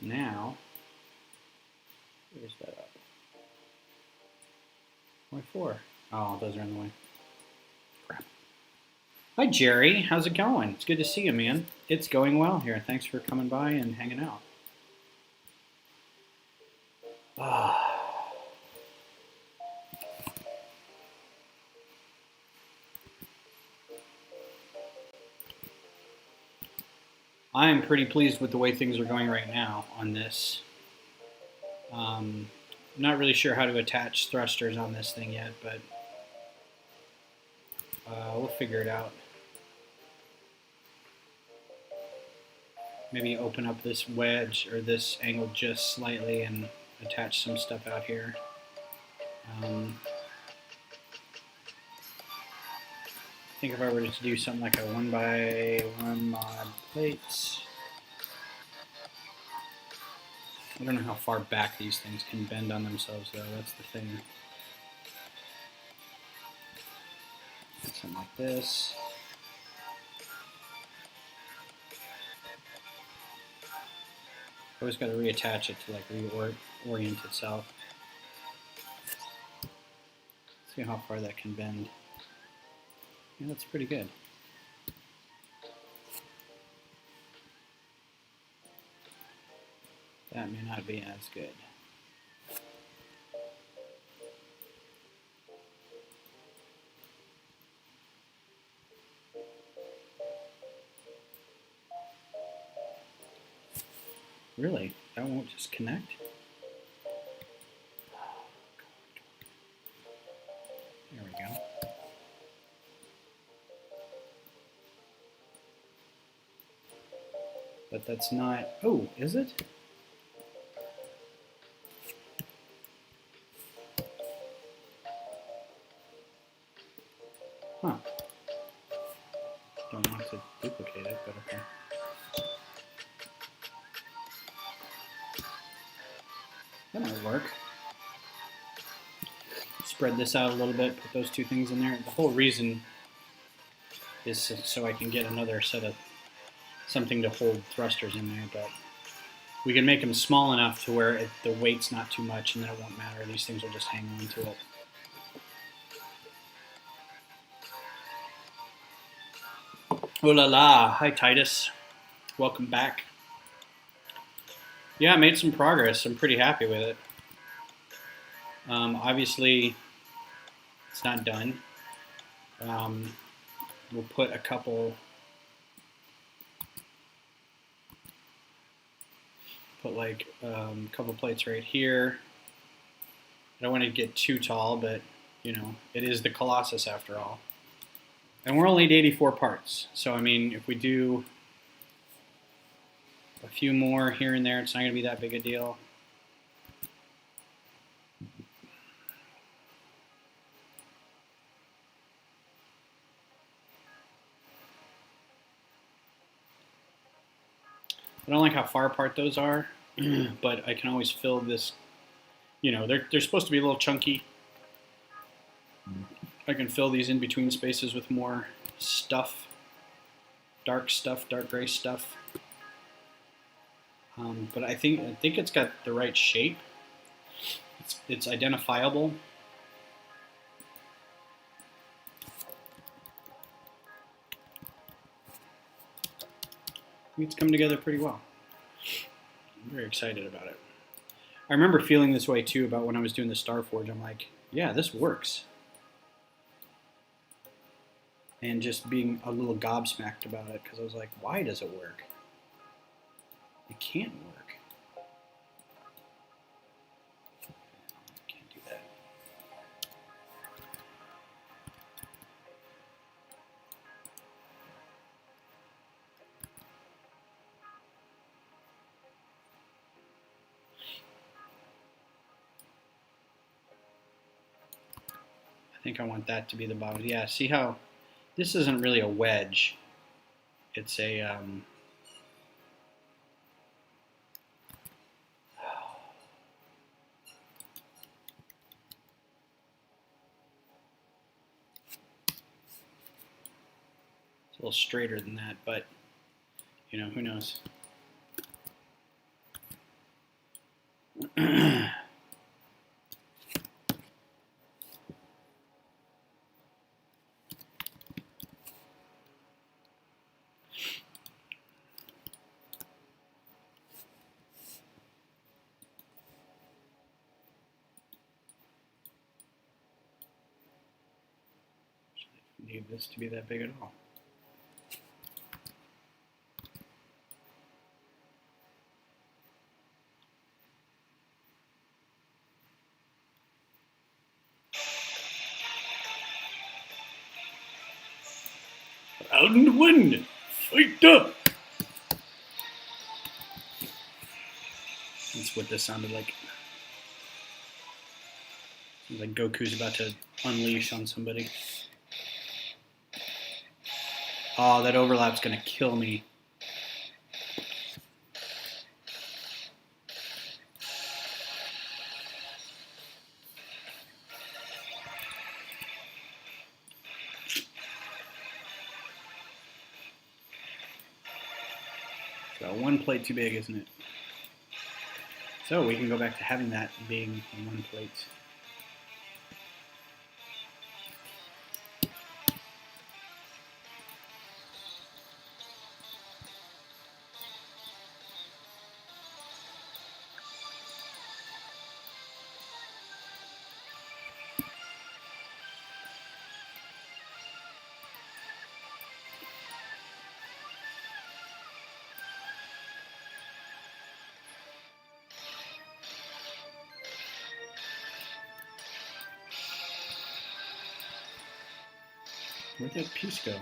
now, where's that up? Why 4? Oh, those are in the way. Crap. Hi, Jerry. How's it going? It's good to see you, man. It's going well here. Thanks for coming by and hanging out. I am pretty pleased with the way things are going right now on this. I'm not really sure how to attach thrusters on this thing yet, but we'll figure it out. Maybe open up this wedge or this angle just slightly and attach some stuff out here. I think if I were to do something like a 1x1 mod plates, I don't know how far back these things can bend on themselves though, that's the thing. Something like this. Always got to reattach it to like reorient itself. See how far that can bend. Yeah, that's pretty good. That may not be as good. Really? That won't just connect? There we go. But that's not... Oh, is it? Huh. Don't want to duplicate it, but okay. That might work. Spread this out a little bit, put those two things in there. The whole reason is so I can get another set of something to hold thrusters in there, but we can make them small enough to where the weight's not too much and then it won't matter. These things will just hang on to it. Oh la la. Hi, Titus. Welcome back. Yeah, I made some progress. I'm pretty happy with it. Obviously, it's not done. We'll put a couple... Put like a couple plates right here. I don't want to get too tall, but you know, it is the Colossus after all. And we're only at 84 parts. So I mean, if we do a few more here and there, it's not going to be that big a deal. I don't like how far apart those are, but I can always fill this, you know, they're supposed to be a little chunky. I can fill these in between spaces with more stuff, dark gray stuff. But I think it's got the right shape. It's identifiable. It's come together pretty well. I'm very excited about it. I remember feeling this way too about when I was doing the Star Forge. I'm like, yeah, this works. And just being a little gobsmacked about it because I was like, why does it work? It can't work. Can't do that. I think I want that to be the bottom. Yeah, see how this isn't really a wedge. It's a it's a little straighter than that, but you know, who knows? need this to be that big at all. Out in the wind, fight up. That's what this sounded like. Sounds like Goku's about to unleash on somebody. Oh, that overlap's gonna kill me. So one plate too big, isn't it? So we can go back to having that being one plate. Where'd that piece go?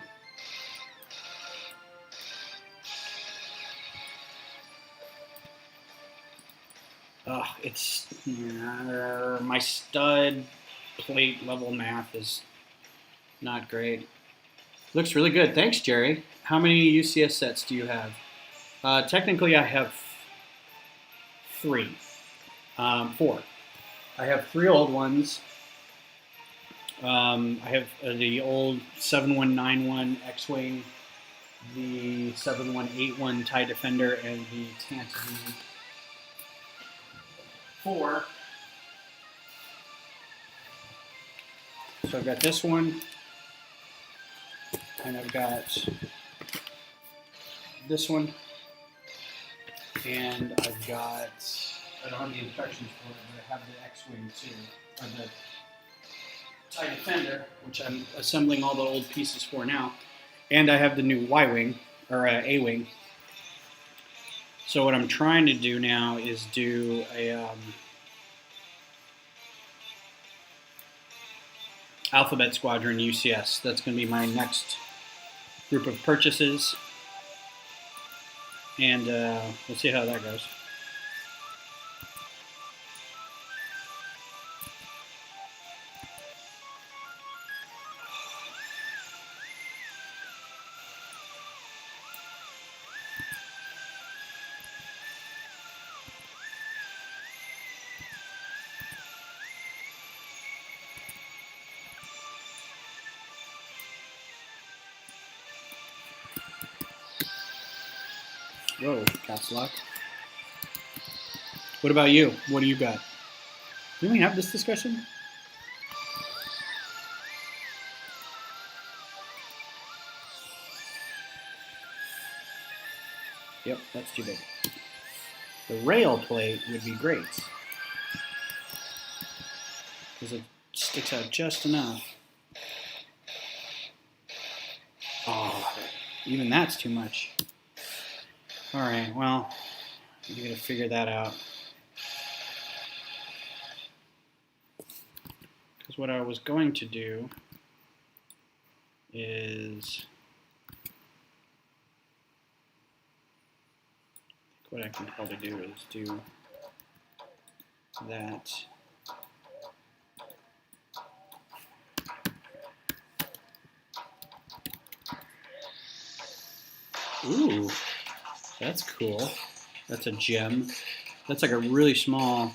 Ugh, it's my stud plate level math is not great. Looks really good. Thanks, Jerry. How many UCS sets do you have? Technically, I have 3. 4. I have 3 old ones. I have the old 7191 X-Wing, the 7181 TIE Defender, and the Tantive 4. So I've got this one, and I've got this one, and I've got, I don't have the instructions for it, but I have the X-Wing too, or the TIE Defender, which I'm assembling all the old pieces for now, and I have the new Y-Wing, or A-Wing. So what I'm trying to do now is do a Alphabet Squadron UCS. That's going to be my next group of purchases, and we'll see how that goes. Whoa, caps lock. What about you? What do you got? Didn't we have this discussion? Yep, that's too big. The rail plate would be great, because it sticks out just enough. Oh, even that's too much. All right, well, you gotta figure that out. Because what I was going to do is, what I can probably do is do that. Ooh, that's cool. That's a gem. That's like a really small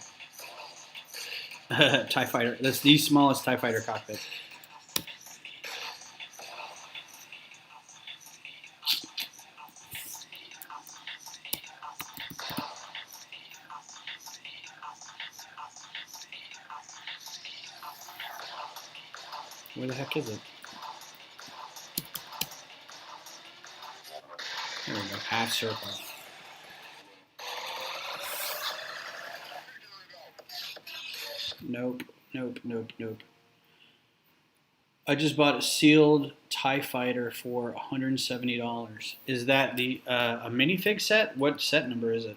TIE fighter. That's the smallest TIE fighter cockpit. Where the heck is it? There we go, half circle. Nope, nope, nope, nope. I just bought a sealed TIE Fighter for $170. Is that the a minifig set? What set number is it?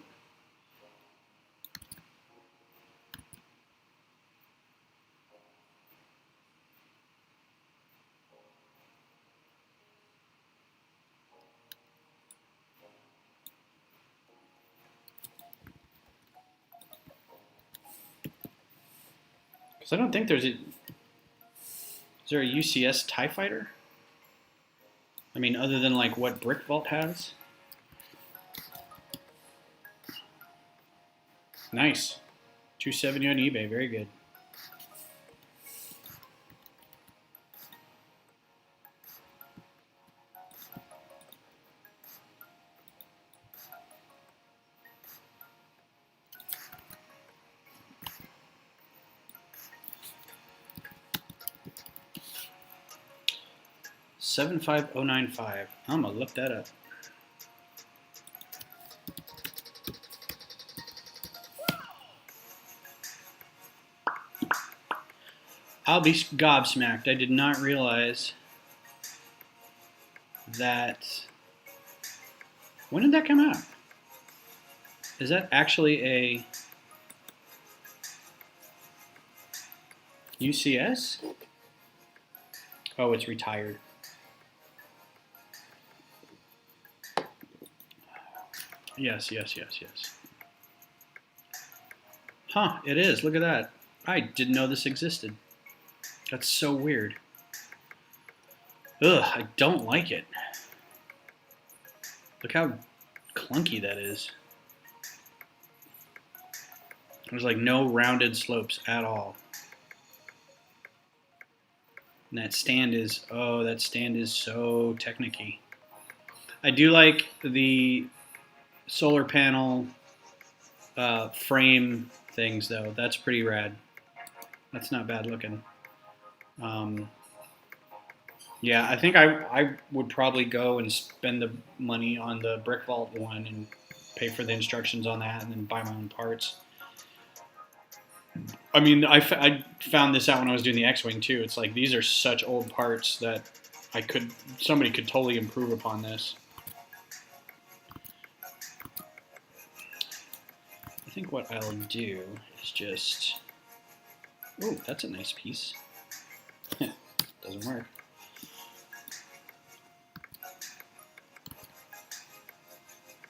Because I don't think there's a... Is there a UCS TIE Fighter? I mean, other than like what Brick Vault has? Nice. 270 on eBay. Very good. $75095. I'm gonna look that up. I'll be gobsmacked. I did not realize that. When did that come out? Is that actually a UCS? Oh, it's retired. Yes. Huh, it is. Look at that. I didn't know this existed. That's so weird. Ugh, I don't like it. Look how clunky that is. There's like no rounded slopes at all. And that stand is, oh, that stand is so technicky. I do like the solar panel frame things though. That's pretty rad. That's not bad looking. Yeah, I think I would probably go and spend the money on the Brick Vault one and pay for the instructions on that and then buy my own parts. I mean, I found this out when I was doing the X-Wing too. It's like these are such old parts that somebody could totally improve upon this. I think what I'll do is just... Oh, that's a nice piece. Doesn't work.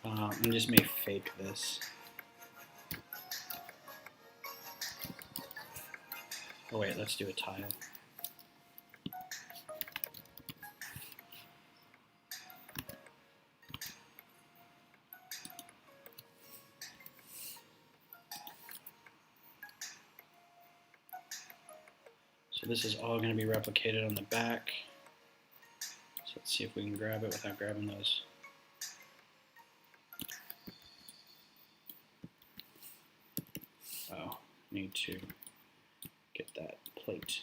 I just may fake this. Oh wait, let's do a tile. So this is all going to be replicated on the back. So let's see if we can grab it without grabbing those. Oh, need to get that plate.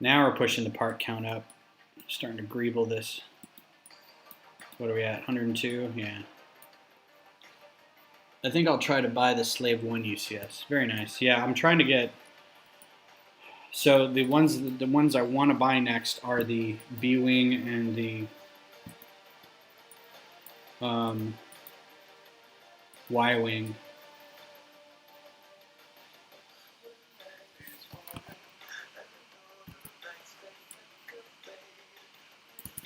Now we're pushing the part count up. Starting to greeble this. What are we at? 102? Yeah. I think I'll try to buy the Slave 1 UCS. Very nice. Yeah, I'm trying to get... So the ones I want to buy next are the B-Wing and the Y-Wing.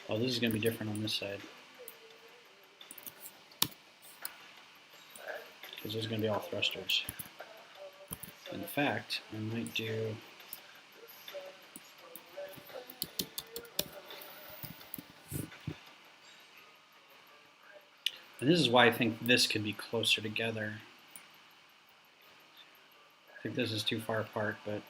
Oh, this is going to be different on this side. Because there's going to be all thrusters. In fact, I might do... And this is why I think this could be closer together. I think this is too far apart, but...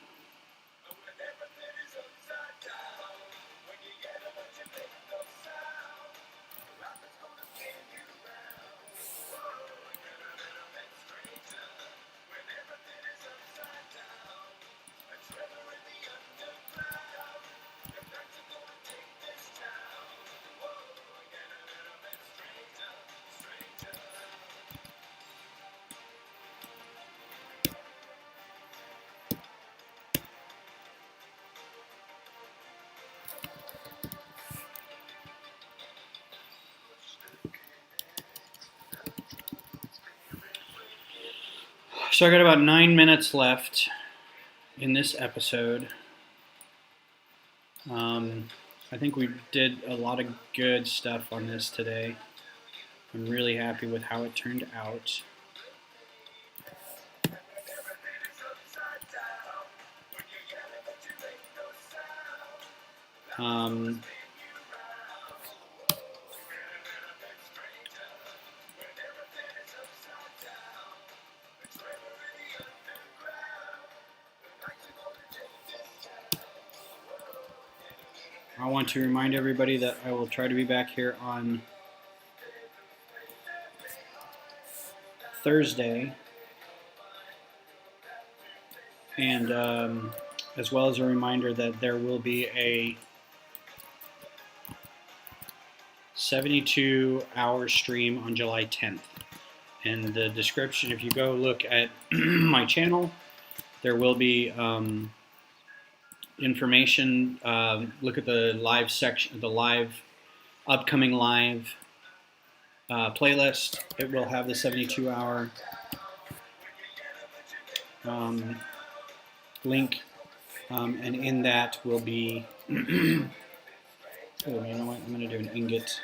So I got about 9 minutes left in this episode. I think we did a lot of good stuff on this today. I'm really happy with how it turned out. I want to remind everybody that I will try to be back here on Thursday, and as well as a reminder that there will be a 72-hour stream on July 10th. In the description, if you go look at my channel, there will be information. Look at the live section, the upcoming live playlist. It will have the 72-hour link, and in that will be. Oh, you know what? I'm going to do an ingot.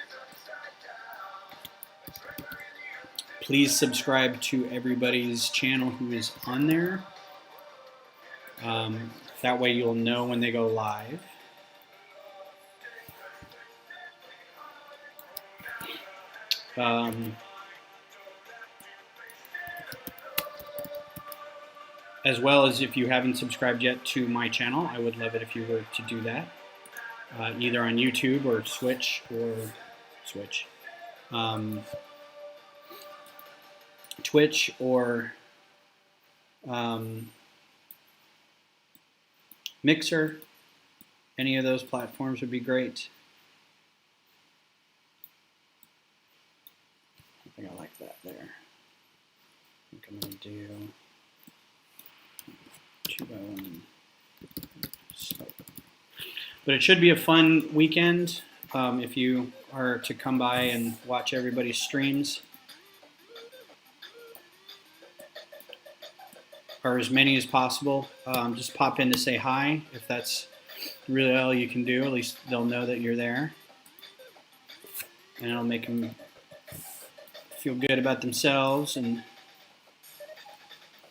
Please subscribe to everybody's channel who is on there. That way you'll know when they go live. As well as if you haven't subscribed yet to my channel, I would love it if you were to do that. Either on YouTube or Twitch or Mixer. Any of those platforms would be great. I think I like that there. I think I'm going to do 2x1 slope. But it should be a fun weekend if you are to come by and watch everybody's streams. Or as many as possible. Just pop in to say hi if that's really all you can do. At least they'll know that you're there. And it'll make them feel good about themselves and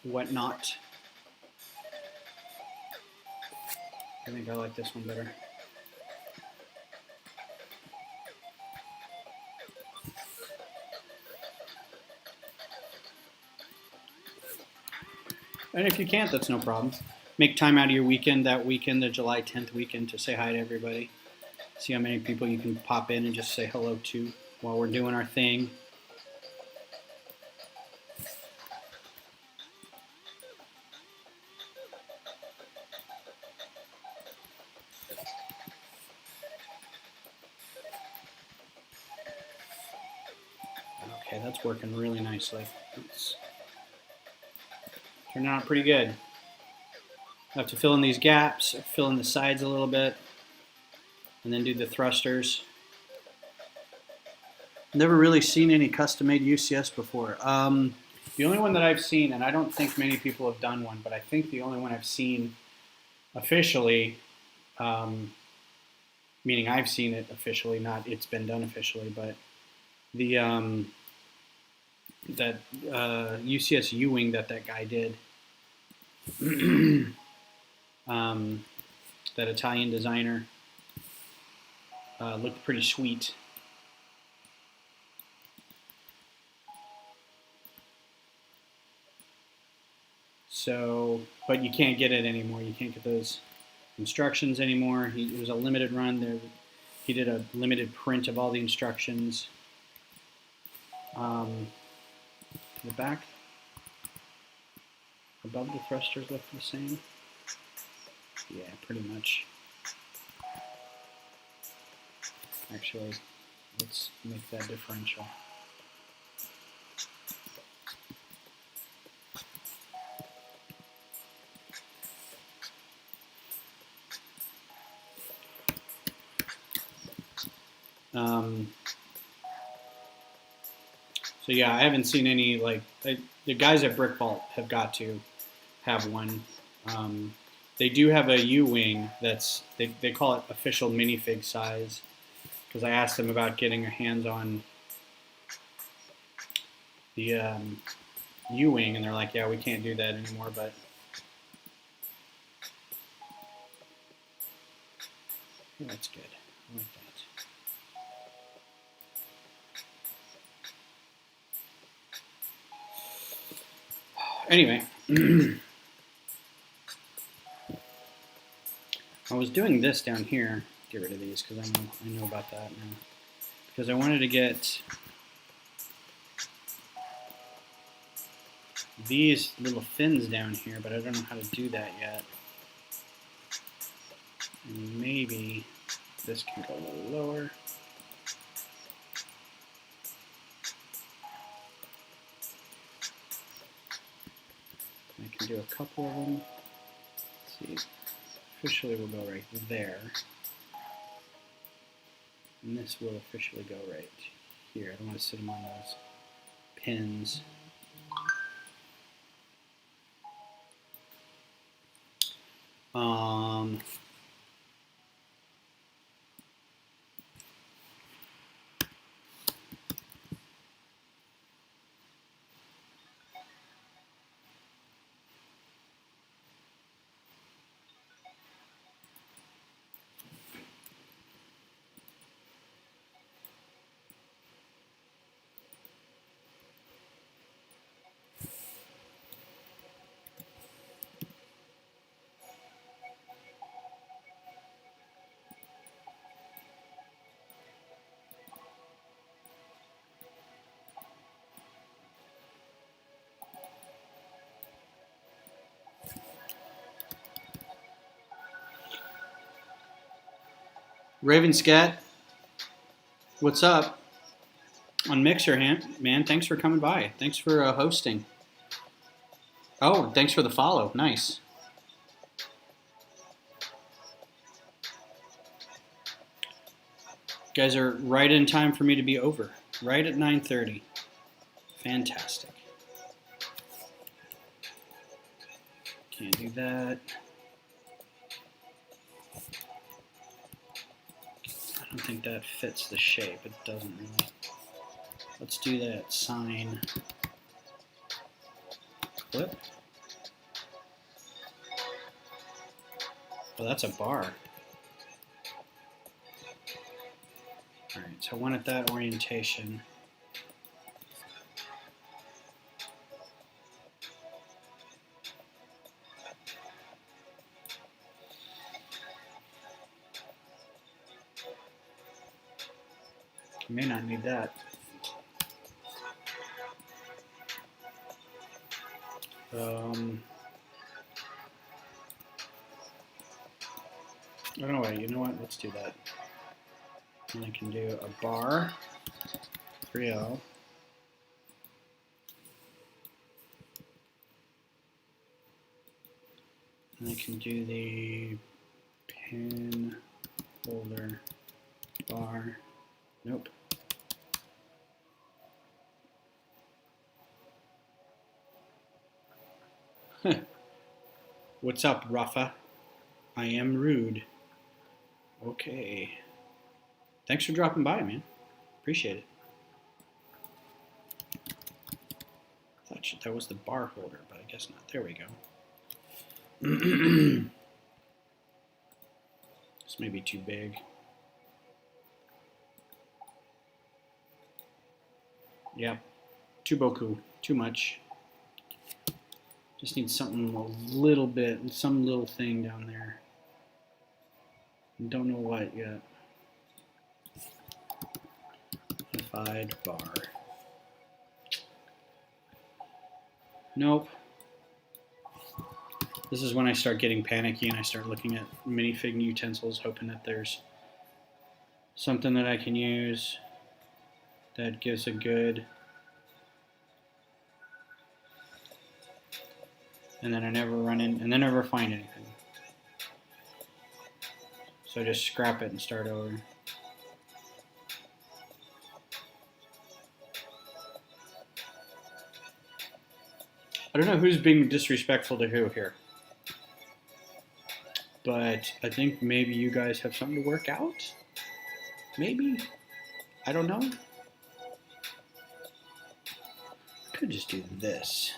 whatnot. I think I like this one better. And if you can't, that's no problem. Make time out of your weekend, that weekend, the July 10th weekend, to say hi to everybody. See how many people you can pop in and just say hello to while we're doing our thing. Okay, that's working really nicely. It's turning out pretty good. I have to fill in these gaps, fill in the sides a little bit, and then do the thrusters. Never really seen any custom-made UCS before. The only one that I've seen, and I don't think many people have done one, but I think the only one I've seen officially, meaning I've seen it officially, not it's been done officially, but the that UCS U-wing that guy did. That Italian designer looked pretty sweet. So, but you can't get it anymore. You can't get those instructions anymore. It was a limited run. He did a limited print of all the instructions. The back above the thrusters look the same. Yeah, pretty much. Actually, let's make that differential. So yeah, I haven't seen any the guys at Brick Vault have got to have one. They do have a U-wing that's they call it official minifig size, because I asked them about getting their hands on the U-wing, and they're like, yeah, we can't do that anymore. But oh, that's good. I like that. Anyway, I was doing this down here. Get rid of these because I know about that now. Because I wanted to get these little fins down here, but I don't know how to do that yet. And maybe this can go a little lower. I can do a couple of them. Let's see. Officially will go right there. And this will officially go right here. I don't want to sit them on those pins. Raven Scat, what's up? On Mixer, man, thanks for coming by. Thanks for hosting. Oh, thanks for the follow. Nice. You guys are right in time for me to be over. Right at 9:30. Fantastic. Can't do that. I don't think that fits the shape. It doesn't really. Let's do that sign clip. Oh, that's a bar. All right, so I wanted that orientation. You may not need that. Oh no, wait, you know what? Let's do that. And I can do a bar, 3L. And I can do the pin holder bar. Nope. What's up, Rafa? I am rude. Okay. Thanks for dropping by, man. Appreciate it. I thought that was the bar holder, but I guess not. There we go. This may be too big. Yep. Too beaucoup. Too much. Just need something a little bit, some little thing down there. Don't know what yet. Unified bar. Nope. This is when I start getting panicky and I start looking at minifig utensils, hoping that there's something that I can use that gives a good. And then I never run in, and then never find anything. So I just scrap it and start over. I don't know who's being disrespectful to who here, but I think maybe you guys have something to work out. Maybe. I don't know. Could just do this.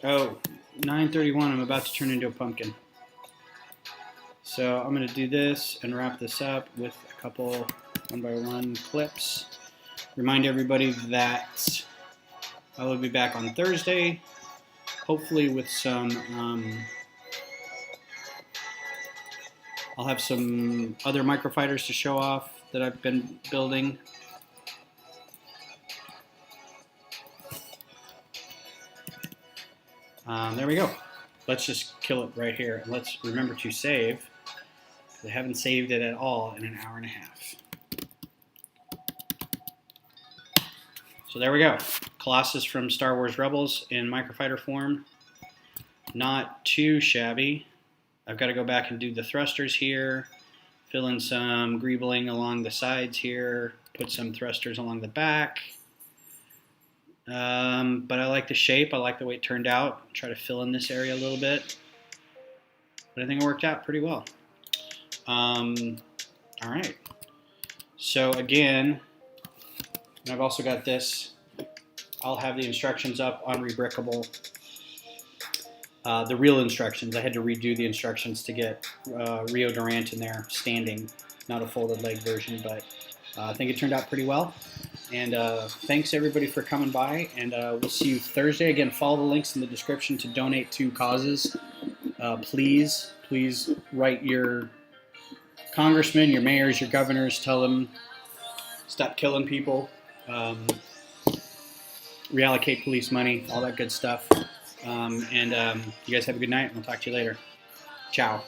Oh, 9:31, I'm about to turn into a pumpkin. So I'm going to do this and wrap this up with a couple one-by-one clips. Remind everybody that I will be back on Thursday, hopefully with some, I'll have some other microfighters to show off that I've been building. There we go. Let's just kill it right here. And let's remember to save. I haven't saved it at all in an hour and a half. So there we go. Colossus from Star Wars Rebels in Microfighter form. Not too shabby. I've got to go back and do the thrusters here. Fill in some greebling along the sides here. Put some thrusters along the back. But I like the shape. I like the way it turned out. Try to fill in this area a little bit. But I think it worked out pretty well. All right. So again, and I've also got this. I'll have the instructions up on Rebrickable. The real instructions. I had to redo the instructions to get Rio Durant in there standing, not a folded leg version, but I think it turned out pretty well. And thanks everybody for coming by, and we'll see you Thursday. Again, follow the links in the description to donate to causes. Please write your congressmen, your mayors, your governors, tell them stop killing people, reallocate police money, all that good stuff. You guys have a good night, and we'll talk to you later. Ciao.